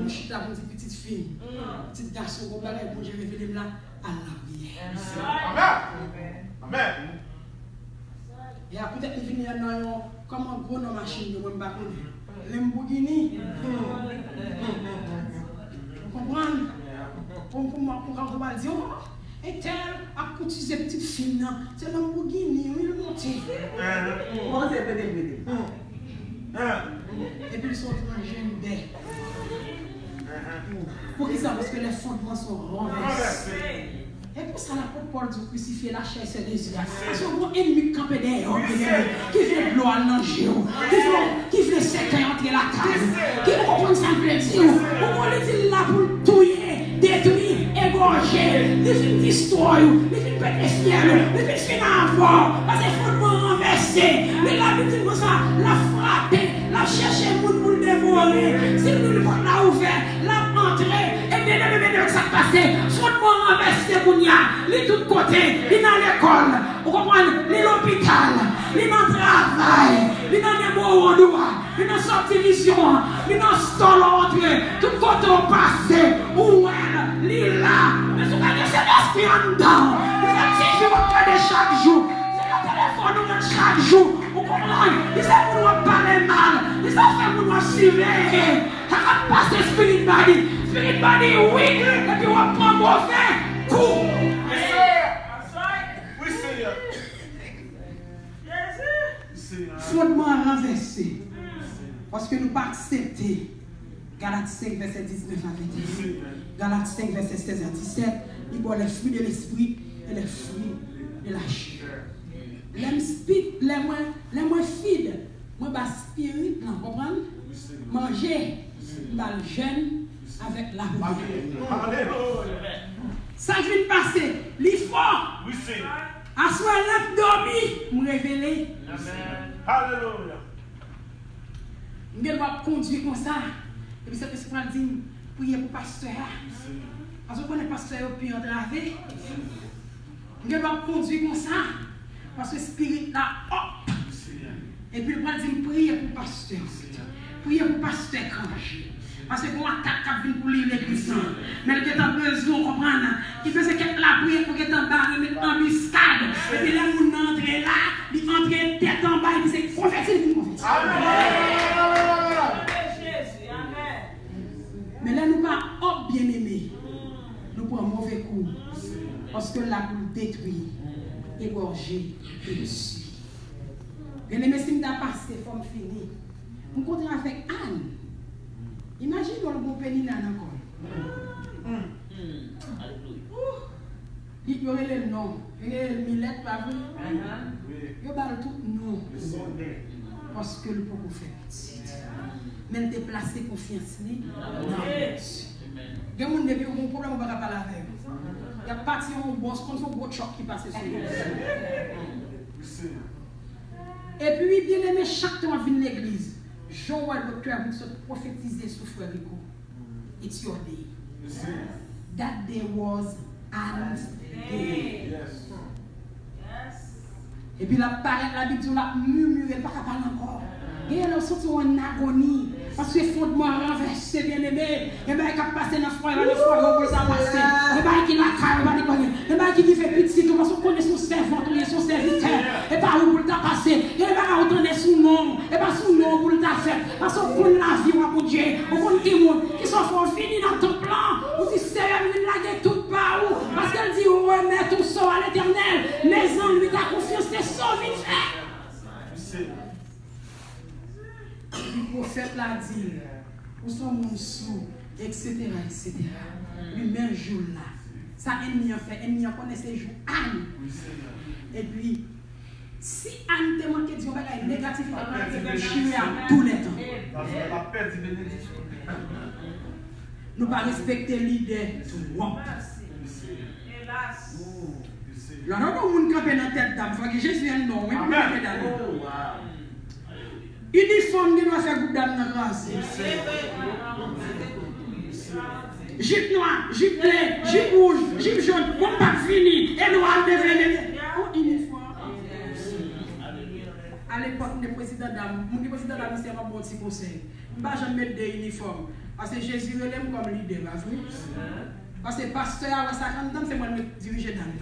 Je suis là pour une petite fille. Petite garçon. Vous allez pour je révéler là à la prière. Amen. Et après, peut-être qu'il y a comme un gros dans machine, je ne sais pas. Lamborghini. Vous comprenez? Pour va dire, et tel a cotisé petite fille, c'est Lamborghini, il est monté. Et puis ils sont en jeune d'air. Pour qu'ils savent parce que les fondements sont renversés. Et pour ça, l'apôtre Paul dit crucifier la chair, c'est des yeux. Parce que mon ennemi campé derrière, qui fait de l'eau à l'ange, qui fait sec et entrer la case, qui comprend ça veut dire. Pourquoi il dit là pour tuer, détruire, égorger, il histoire, il vient péter ciel, il vient finir avant, parce que fondement renversé. Mais la Bible dit comme ça, la frapper, la chercher pour le dévorer. Si nous ne pas la ouvert, la entrer, et bien avec ça passé, fondement renversé, il est de tous côtés, il est dans l'école, vous comprenez, il est dans l'hôpital, il est dans le travail, il est dans les mots au doigt, il est dans la subdivision, il est dans le store, tout côté au passé, où elle, il est là, mais ce que c'est l'esprit en dedans, il est actif de chaque jour, c'est le téléphone chaque jour, vous comprenez, il sait pour nous parler mal, il sait faire pour nous surveiller, ça va passer spirit body, oui, et puis on va prendre mauvais coup. Fondement renversé. Parce que nous ne pas accepter. Galates 5, verset 19 à 21. Galates 5, verset 16 à 17. Il voit les fruits de l'esprit et les fruits de la chair. Les moins fidèles, moi, spirit, non, comprenez? Manger, dans le jeûne avec la prière. Ça vient de passer. L'effort. À soi, l'âme dormi, me révéler. Alléluia. Je vais conduire comme ça. Et puis, cet esprit dit, priez pour le pasteur. Parce que le pasteur est plus entravé. Je vais conduire comme ça. Parce que le spirit là, hop. Et puis, le dit, priez pour le pasteur. Priez pour le pasteur Kange. Parce que qu'on attaque à venir pour l'église. Mais il y a besoin de comprendre. Il faisait la prière pour qu'il y ait un barre, une embuscade. Et puis là, nous entrons là, il entre tête en bas, il dit c'est confessé, mais là, nous pas bien aimés. Nous prenons un mauvais coup. Parce que là, nous détruire, égorger et dessus. Bien aimé, si nous avons passé, il faut finir. Nous continuons avec Anne. Imagine dans le bon pénis là encore. Il y aurait le nom. Il y aurait le millet, pas vrai? Il y aurait tout non. Parce que le pauvre fait petit. Même déplacer confiance. Il y a des gens qui ont un problème, on ne va pas parler avec eux. Il y a parti en boss, comme un gros choc qui passe sur lui. Et puis, bien aimé, chaque temps vient l'église. Joël, docteur, vous se prophétiser sur Frère Rico. It's your day. That day was Anne's day. Yes. Et puis la Bible la murmure, elle ne va pas parler encore. Et elle a sorti en agonie. Parce que le fondement renversé, bien aimé. Et bien, il a passé dans le foyer, il va le s'amasser. Et bien, il a carré, il va qui fait petit, parce qu'on connaît son servant, son serviteur. Et bien, où il t'a passé. Et bien, on connaît son nom. Et bien, son nom, où il t'a fait. Parce qu'on connaît la vie, mon Dieu. On connaît tout le monde qui sont finis dans ton plan. On dit, Seigneur, il l'a tout par où. Parce qu'elle dit, remets ton sort à l'éternel. Les hommes lui ta confiance, c'est sauvé, fait. Le prophète l'a dit, où sont mon sous, etc. Lui-même jour là. Ça, ennemi a fait, ennemi a connaît ces jours Anne. Et puis, si Anne te manque de bagage négatif, il va chier à tous les temps. Nous ne pas respecter l'idée de moi. Là, nous ne camper dans telle dame, il faut que Jésus vienne non, oui, uniforme qui doit faire groupe d'âme dans la classe. Jupe noire, jupe bleu, jupe rouge, jupe jaune, bon pas fini, et noir devenir. Oh, uniforme. À l'époque, le président d'âme, mon président d'âme, c'est un bon petit conseil. Je ne vais jamais mettre des uniformes. Parce que Jésus l'aime comme leader, parce que pasteur, à 50 ans, c'est moi qui dirige dans le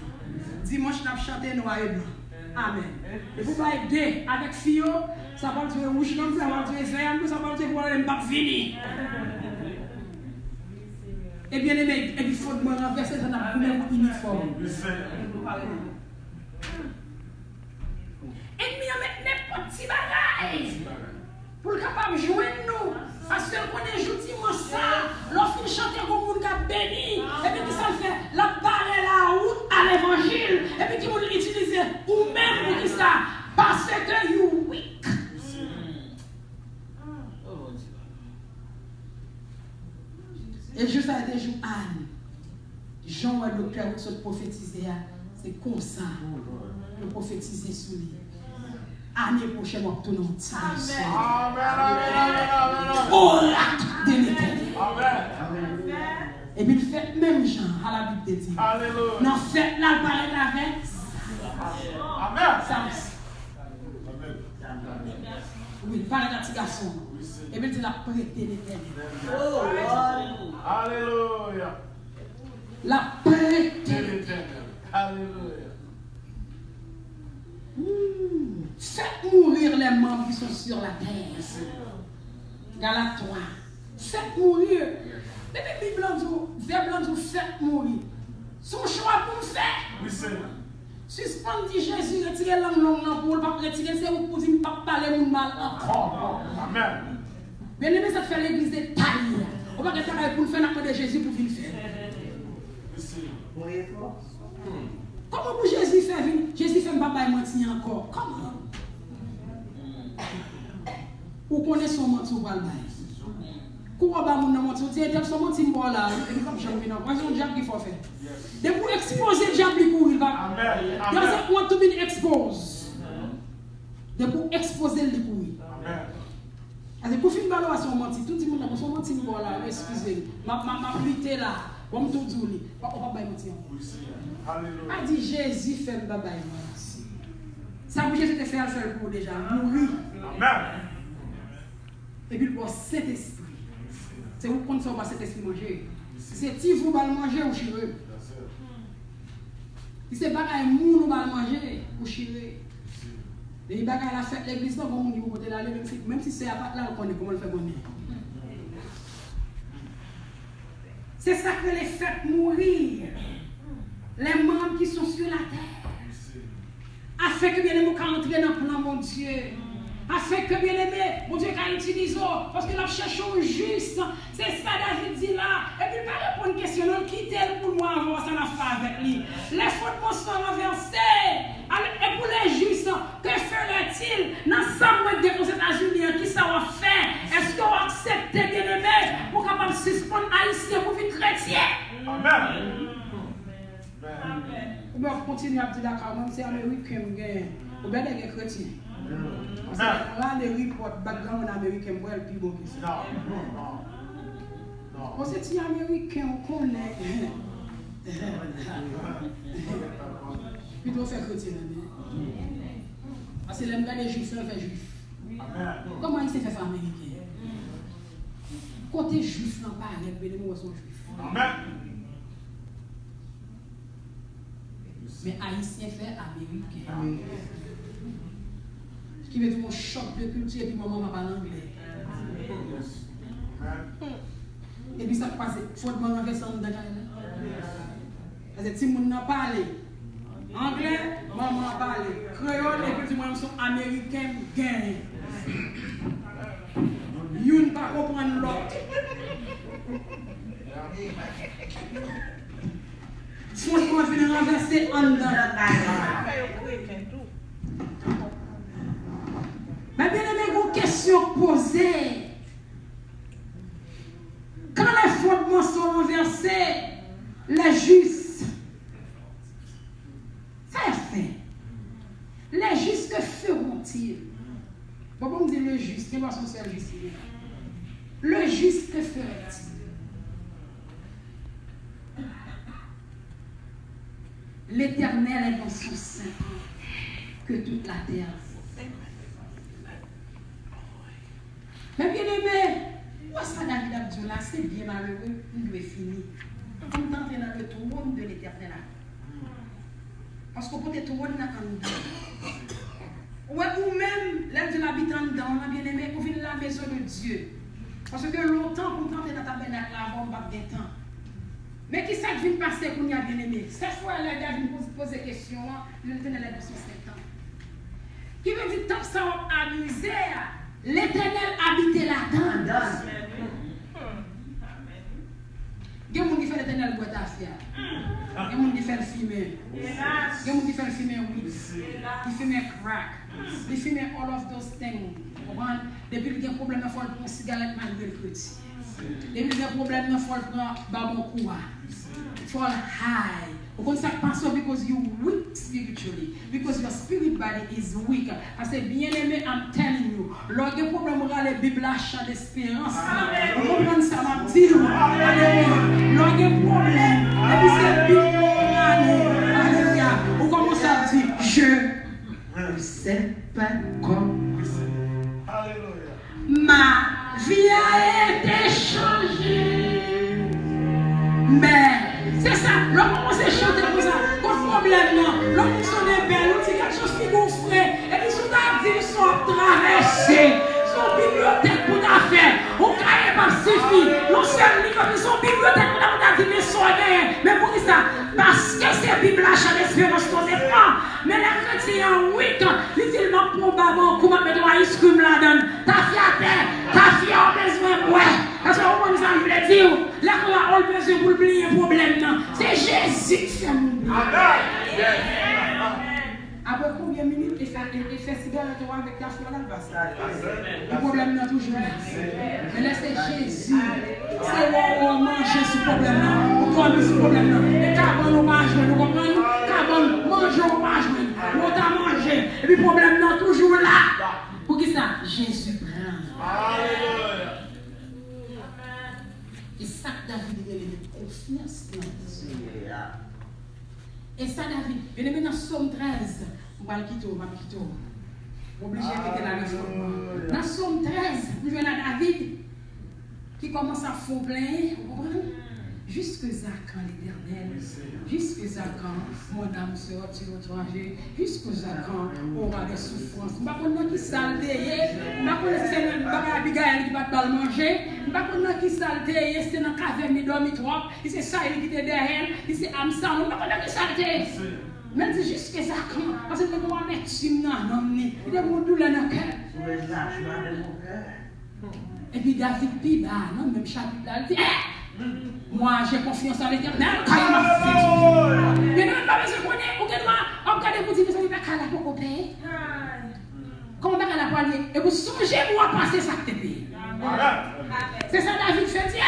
dimanche, je vais chanter noir et blanc. Amen. Et vous allez aider avec Fio, ça va être rouge, ça va être vert, ça va être pour le pas fini. Et bien aimé, il faut me renverser dans la première uniforme. Et nous mettre n'importe petit bagaille pour le capable de joindre nous. Parce qu'on est joué ça, lorsqu'il chante comme monde qui a béni, et puis qui ça fait la barre la route à l'évangile, et puis qui vous l'utilisez ou même pour qui ça, parce que you weak. Et juste à des jours Anne, Jean et le docteur se prophétiser, c'est comme ça. Le prophétiser sur lui. Année prochaine, on tourne en oh de l'éternel. Et puis, il fait même Jean à la Bible de Dieu. Dans fête là, il parle avec. Amen. Oui, il parle d'un petit garçon. Et puis, il a prêté l'éternel. Oh, alléluia. La prêté l'éternel. Alléluia. Faites mourir les membres qui sont sur la terre. Galate 3. Faites mourir. Mais les Bibles blancs faites mourir. Son choix pour faire. Oui, Seigneur. Suspendre Jésus, retirer l'âme longue pour ne pas retirer, c'est pour ne pas parler mon mal encore. Amen. Bien aimé, ça fait l'église de taille. On va faire pour faire la de Jésus pour venir faire. Comment pour Jésus fait venir? Jésus fait papa et mentir encore. Comment? Ou connaît son mentir ou pas le bail? Comment va mon mentir? Tu es son mentir là. Et puis comme j'aime bien, c'est un diable qu'il faut faire. De pour exposer le diable il va. Amen. Doesn't want to be exposed. De pour exposer le courir. Amen. Parce que pour finir par là son mentir, tout le monde a son mentir là. Excusez, ma plité là. Comme tout dit, on va pas mentir. Alléluia. A dit Jésus fait le baba mentir. Ça que Jésus te fait faire pour déjà mourir. Amen. Et puis pour Saint-Esprit. C'est vous qu'on s'en va Saint-Esprit manger. C'est si vous allez manger ou chirer. Si c'est pas un moun ou va manger ou chirer. Et il va la fête l'église là comme on dit vous côté là même si c'est à part là on connaît comment le faire bonne. C'est ça que les fait mourir. Les membres qui sont sur la terre. Afin que bien aimé qu'on entre dans le plan mon Dieu. Afin que bien aimé, mon Dieu qu'on utilise parce que nous cherchons juste. C'est ça David dit là. Et puis pas répondre une question, non quitter pour moi avant ça n'a fait avec lui. Les fondements sont renversés. Et pour les justes, que ferait-il dans 100 mois de aux États-Unis? Qui ça va faire? Est-ce qu'on va accepter bien aimé pour capable suspendre haïtien pour vivre chrétien? Amen. Ou bien continuer à dire d'accord, même si américain ou bien des chrétiens. Parce que là, les reports background américain, moi, le plus bon que ça. Non. Parce que si américain, on connaît. Plutôt faire chrétien. Parce que les gars, les juifs, ça fait juif. Comment il s'est fait américain? Côté juif, non, pas avec, mais les mots sont juifs. Amen. Mais haïtien fait américain. Ce qui veut dire mon choc de culture et puis maman m'a parlé anglais. Et puis ça passe, il faut demander un verset dans la parce que si mon n'a parlé anglais, maman a parlé créole et puis moi je suis américain gain. You ne pas comprendre l'autre. Faut qu'on vienne renverser en dedans. Mais bien aimé, une question posée. Quand les fondements sont renversés, les justes, ça est fait. Les justes, que feront-ils? Pourquoi on dit le juste? Quel est son seul juste? Le juste, que ferait-il? L'Éternel est dans son sein que toute la terre. Mais bien aimé, où est-ce que David a dit là, c'est bien malheureux, il doit finir. On tente dans le trône de l'Éternel. Parce qu'on peut être trône dans le ou même, l'aide de l'habitant dedans, bien aimé, pour venir la maison de Dieu. Parce que longtemps, on tente dans la tabernacle avant, on va bien temps. Mais qui ça vient passer qu'on y a bien aimé? Cette fois, là, il vient poser des questions, l'Éternel est dans son 7 ans. Qui veut dire, tant que ça va amuser, l'Éternel habite là-dedans. Il y a des gens qui font l'Éternel l'éternel boit ta fière. Il y a des gens qui font le fumer. Il y a des gens qui font le fumer weed. Qui fument crack. Qui fument all of those things. Depuis qu'il y a un problème, il faut prendre une cigarette malgré le petit. Depuis qu'il y a un problème, il faut prendre babon koua. Fall high. Because you're weak spiritually. Because your spirit body is weak. I say, bien aimé, I'm telling you. Lors du problème, on a la Bible chant d'espérance. Vous comprenez ça, m'a dit. Lors du problème, et puis c'est Bible. Alléluia. Vous commencez à dire, je ne sais pas comment. Ma vie a été changée. Mais c'est ça, l'homme commence à chanter comme ça. Pas de problème, non. L'homme sonne belle, l'autre c'est quelque chose qui vous frais. Et puis, sous ta vie, ils sont traversés. Son bibliothèque pour ta faire. Au cahier pas suffit. Non seulement comme ils sont bibliothèque pour ta vie, mais soigner. Mais pour qui ça? Parce que c'est Bible achat d'espérance qu'on dépend. Mais les chrétiens, oui, utilement probablement, comment mettre un ice cream là-dedans. Ta fille à terre, ta fille a besoin, ouais. Parce que vous voulez dire, là qu'on a besoin pour oublier un problème, c'est Jésus qui fait mon Après combien de minutes, il fait cigarette avec ta foi là, le problème n'est toujours là. Mais là, c'est Jésus. C'est là où on mange ce problème-là. On connaît ce problème-là. Et quand on mange, nous comprenons? Quand on mange, on mange. On t'a mangé. Et puis le problème n'est toujours là. Pour qui ça? Jésus prend. Alléluia. Et ça, David, il a une confiance dans Dieu. Et ça, David, il est dans Somme 13. On va le quitter, on va le quitter. Obligé de quitter la réforme. Dans Somme 13, nous venons à David qui commence à fond plein. Jusque à quand l'éternel? Jusque à quand mon âme sera étrangère? Jusque à quand on aura des souffrances? Je ne sais pas qui saleté. Je ne sais pas si c'est un Abigail qui va pas le manger. Je ne sais pas qui saleté. C'est dans la caverne qui dormi trop. C'est ça qui était derrière. C'est Amsa. Je ne sais pas qui saleté. Mais c'est jusque à quand? Parce que je vais mettre sur non, il y a mon douleur dans le cœur. Et puis David dit, non, même chapitre là, il dit, moi j'ai confiance en l'éternel, quand il m'a fait. Mais non, pas besoin de connaître, on regarde pour dire que ça ne va pas la pour payer. Comment on va la poignée? Et vous songez, moi, passer ça que tu payes. C'est ça, David fait dire.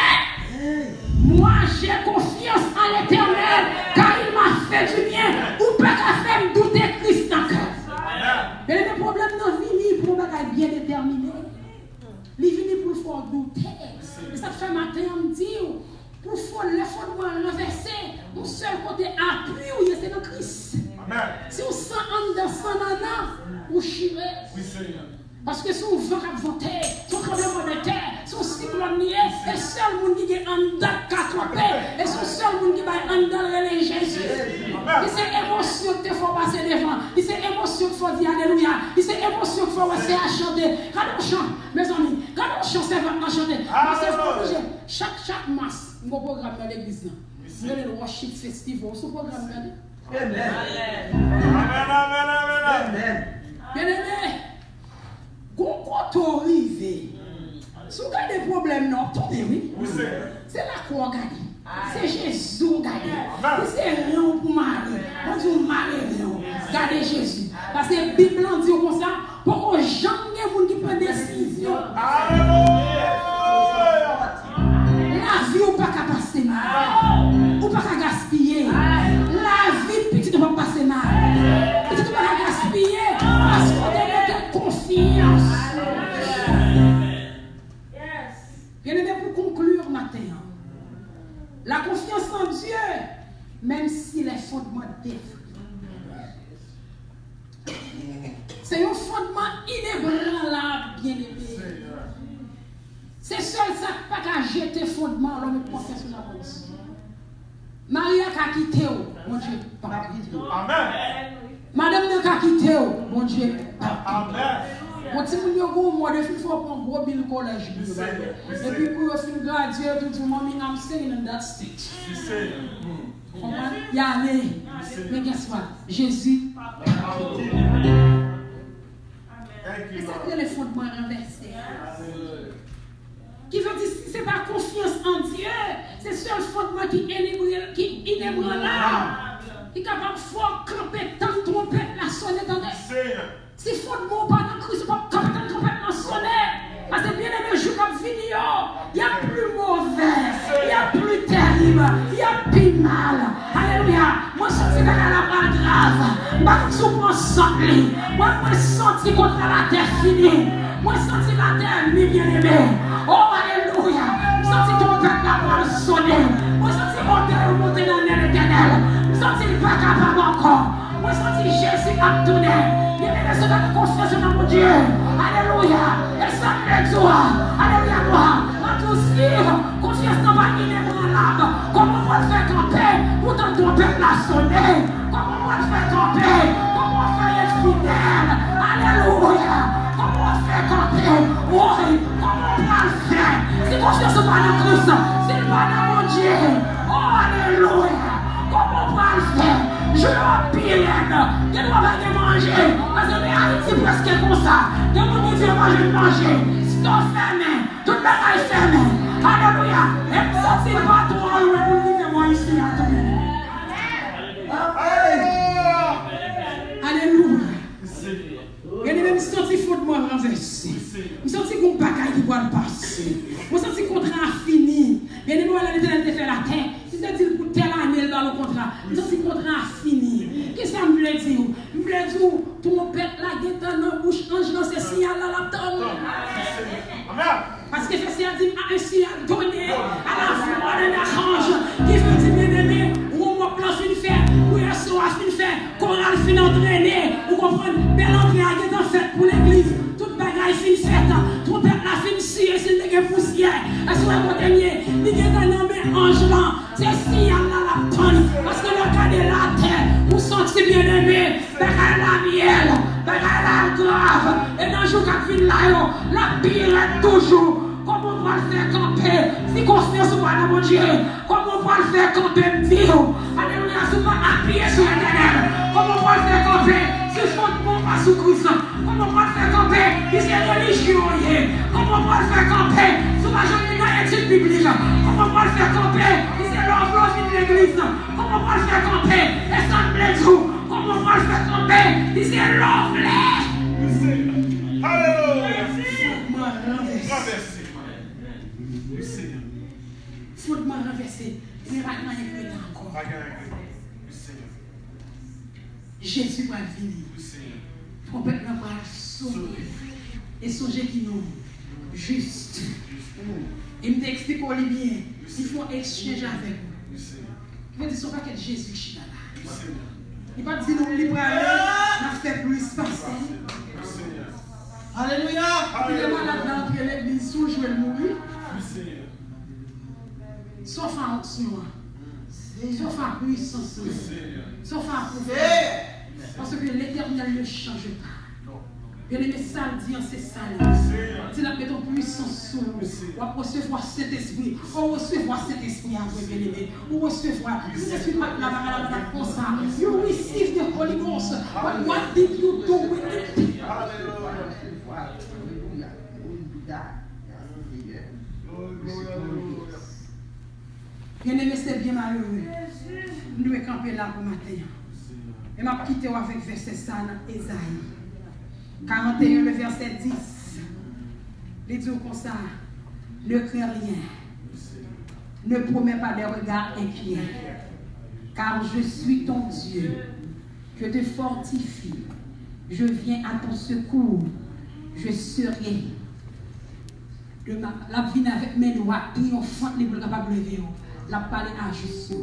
Moi j'ai confiance en l'éternel, car il m'a fait du bien. Ou pas qu'à faire me douter Christ dans le cœur. Mais le problème dans la vie, pour ne bien déterminé. Il vient pour faire douter. Et ça fait matin, on me dit, pour faire le fondement renversé, mon seul côté appui, c'est dans Christ. Si on sent en descend dans, on chirez. Parce que si on vent à voter, si on tremblement de terre, si on cyclone nié, et seul monde qui est en dedans qu'à tromper, et son seul monde qui va en dedans les Jésus. Et c'est émotion qu'il faut passer devant. Et c'est émotion qu'il faut dire Alléluia. Et c'est émotion qu'il faut essayer à chanter. Quand on chante, mes amis, quand on chante, c'est vraiment chanter. C'est obligé. Chaque masse, mon programme dans l'église, c'est le worship festival. Ce programme là. Amen. Amen. Bien aimé. Quand on arrive, si vous avez des problèmes, non, attendez, oui. C'est là qu'on gagne. C'est Jésus qui gagne. C'est rien pour Marie. On dit Marie, regardez Jésus. Parce que la Bible dit comme ça, pour que jamais vous qui prenne décision. La vie ou pas qu'à passer mal. Ou pas qu'à gaspiller. La vie petite ne va pas passer mal. Petite ne va pas gaspiller. Parce qu'on a de confiance. Bien aimé, pour conclure matin, la confiance en Dieu, même si les fondements détruits, c'est un fondement inébranlable, bien aimé. C'est seul ça qui n'a pas jeter fondement, l'homme confiance sur la police. Marie a quitté, mon Dieu, pas quitté. Amen. Madame n'a quitté, mon Dieu, pas Amen. Quand si vous avez un mois de il faut prendre un gros bill collège. Et puis pour finir graduer, tout le monde, I'm staying in that state. Il y a allé. Mais guess what? Jésus. Et ça c'est le fondement renversé. Qui veut dire si ce n'est pas confiance en Dieu, c'est ce seul fondement qui est inébranlable. Il est capable de faire camper tant de trompettes la sonner dans des. Si fondement pas dans Christ, pas camper tant de trompettes la sonner. Parce que bien aimé, je comme vidéo, il y a plus mauvais, il y a plus terrible, il y a plus mal. Alléluia. Moi, je sens que la bras grave. Je suis senti. Moi, je senti contre la terre finie. Moi, je senti la terre bien aimée. Oh, alléluia. Je senti ton peuple la bras sonner. Moi, je senti mon terre monter dans l'éternel. Je senti le pas capable encore. Moi, je senti Jésus a tourné. Il y a des gens qui confiance dans mon Dieu. Alléluia. Et ça me dit, alléluia, moi. Tout suivre, confiance dans ma inébranlable. Comment on va faire camper pour ton peuple la sonner? Comment on va faire camper? Comment on va être fidèle? Alléluia. Comment on va faire camper? Oui, comment on va le faire? Si confiance pas dans Christ, c'est pas dans mon Dieu. Oh, alléluia. Comment on va le faire? Je dois piller. Je dois pas manger. Parce que Haïti presque comme ça. Je me dis, moi je vais manger. Si tu fermes, tout le monde est fermé. Alléluia. Et ça, c'est pas toi, le moi ici. Alléluia. Il y a même senti fondement renversé. Je senti qu'on bagaille qui va le passer. Je senti qu'on contrat fini. Bien aimé, l'Éternel te fait la terre. Si tu dis pour telle année dans le contrat, je senti qu'on contrat fini. Qu'est-ce que ça me veut dire? Je veux dire, ton père la guette dans la bouche, ange dans ces signaux là, la tombe. Parce que c'est un signal donné à la foi de l'archange qui veut dire, bien aimé, où on va plan fin faire, où il y a soir fin faire, chorale fin entraîner, vous comprenez, belle entrée à guette en fait pour l'église, toute bagaille fin faite, tout peuple la fin scier, c'est le poussière, parce que vous comprenez, il y a un nommé ange là, c'est signal là, la tombe, parce que le cas de la terre, vous sentez bien aimé, bagaille la miel, bagaille la grave, et dans le jour qui vient là, la pire est toujours. Comment on va le faire camper? Si confiance pas dans mon Dieu, comment on va le faire camper? Alléluia, si on va appuyer sur l'éternel, comment on va le faire camper? Si fondement pas sous Christ, comment on va le faire camper? Si c'est religion, comment on va le faire camper? Si on va jouer dans l'étude biblique, comment on va le faire camper? Si c'est l'enveloppe de l'église, comment on va le faire camper? Et ça me plaît tout, comment on va le faire camper? Si c'est l'enveloppe. Alléluia. Fondement renversé, mais maintenant il est encore. Jésus va venir. Prophète va sauver. Et songer qui nous juste. Il me explique bien. Il faut échanger avec nous. Il ne faut pas que Jésus chie là. Il va dire nous libre à faire plus passer. Alléluia. Il est malade dans l'église, sous jouer le mourir. Sauf en onction, sauf en puissance, sauf en pouvoir. Parce que l'Éternel ne change pas. Bien aimé, ça dit, c'est ça. C'est la mettons puissance sur nous. On va recevoir cet esprit. On va recevoir cet esprit après, bien aimé. On va recevoir. Je suis pas là, comme ça. You receive the Holy Ghost. But what did you do with it? Bien aimé, c'est bien malheureux. Nous devons camper là pour matin. Et m'a quitté avec verset ça dans Ésaïe 41, le verset 10. Il dit comme ça, ne crains rien. Ne promets pas des regards inquiets. Car je suis ton Dieu. Je te fortifie. Je viens à ton secours. Je serai. La vie avec mes lois triomphantes, les capables de lever. La parler à juste.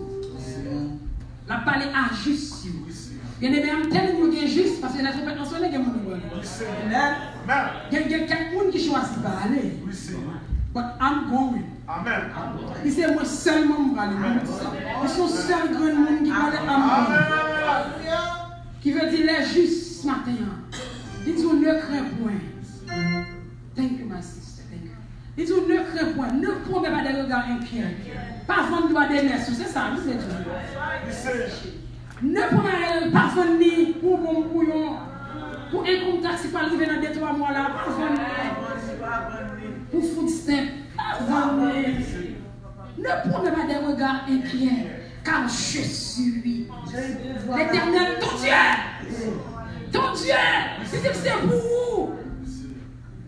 La parler à juste. Bien aimé, I'm telling you, il y a juste parce que la trompette en sonne, il y a quelqu'un qui choisit pas aller. But I'm going. Amen. Il c'est moi seulement qui aller. Ils sont seul grand monde qui va aller. Qui veut dire les justes ce matin. Dis-nous ne crains point. Thank you, my sister. Thank you. Dis-nous ne crains point. Ne promets pas des regards inquiets. Pas vendre droit des merceaux. C'est ça, vous êtes. Ne promets pas vendre pour bon bouillon. Pour un compte taxi pas arriver dans 2-3 mois là. Pas vendre. Pour food stamp. Pas vendre. Ne prenez pas des regards inquiets, car je suis l'Éternel, ton Dieu. Ton Dieu, c'est pour vous.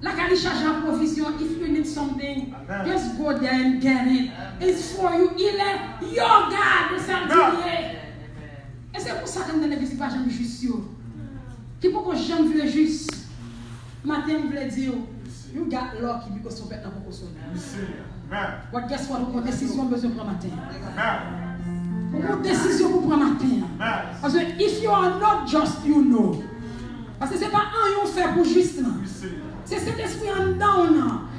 La qualité charge la provision. If you need something, just go there and get it. It's for you. Il est your God, le sanctuaire. Et c'est pour ça que nous n'avons pas jamais juste. Qui pour que j'aime le juste. Matin, je voulais dire, you got lucky because you bet dans beaucoup de But guess what? Vous avez une décision besoin de prendre matin. Vous avez une décision pour prendre matin. Parce que if you are not just, you know. Parce que ce n'est pas un yon fait pour juste. C'est cet esprit en dedans.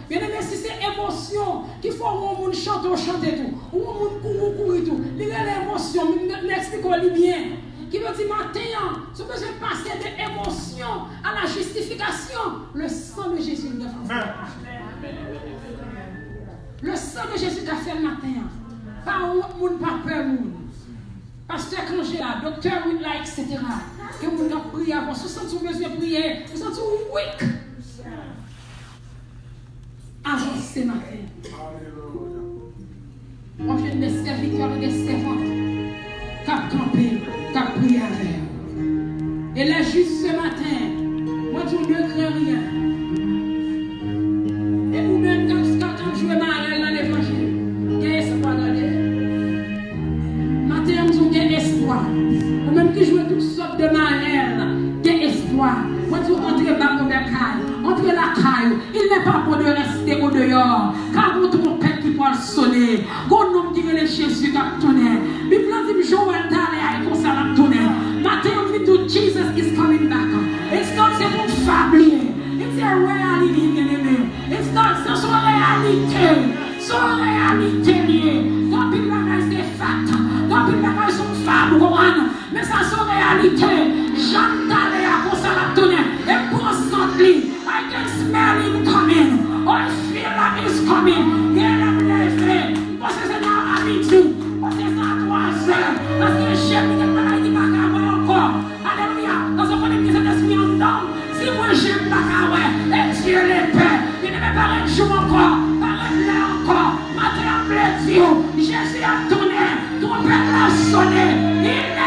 Bien aimé, si c'est émotion qui faut que monde chante ou chanter tout, ou monde courir tout. Il y a l'émotion, m'explique-le bien. Qui veut dire matin, si vous besoin de passer de l'émotion à la justification, le sang de Jésus le fait. Le sang de Jésus a fait le matin. Pas monde pas peur monde. Pasteur quand j'ai là, docteur with like, etc. Que vous avez prié avant, vous sentez besoin de prier, vous sentez weak. Avancez ce matin. On vient des serviteurs et des servantes qui ont campé, qui ont prié avec. Et là, juste ce matin, moi je ne crains rien. Et vous-même, quand je vais m'arrêter dans l'évangile, quel espoir dans matin, nous avons espoir. Ou même qui jouent toutes sortes de manières, quel espoir. Moi, tu entres dans la caille, entre la caille, il n'est pas bon de rester au dehors. Car vous trompez qui peut sonner. Quand nous disons les Jésus qui a tourné. Bible dit Joël d'aller à comme ça l'a tourné. Matin, on dit to Jesus is coming back. It's not c'est une fable. It's a reality, bien-aimé. It's not c'est son réalité. Son réalité liée. Quand Bible c'est fact. Quand Bible c'est fable, mais ça son réalité. Jean d'aller à comme ça l'a tourné. Et constantly, I can smell him coming. I feel like he's coming. Il est levé. Parce que c'est dans la midi. Parce que c'est à 3 heures. Parce que j'ai mis des maladies macabre encore. Alléluia. Dans ce qu'on est mis cet esprit en dedans. Si moi j'aime macabre, et Dieu les paix. Il ne me paraît jour encore. Paraît là encore. Matin en plaisir. Jésus a tourné. Trompette l'a sonné. Il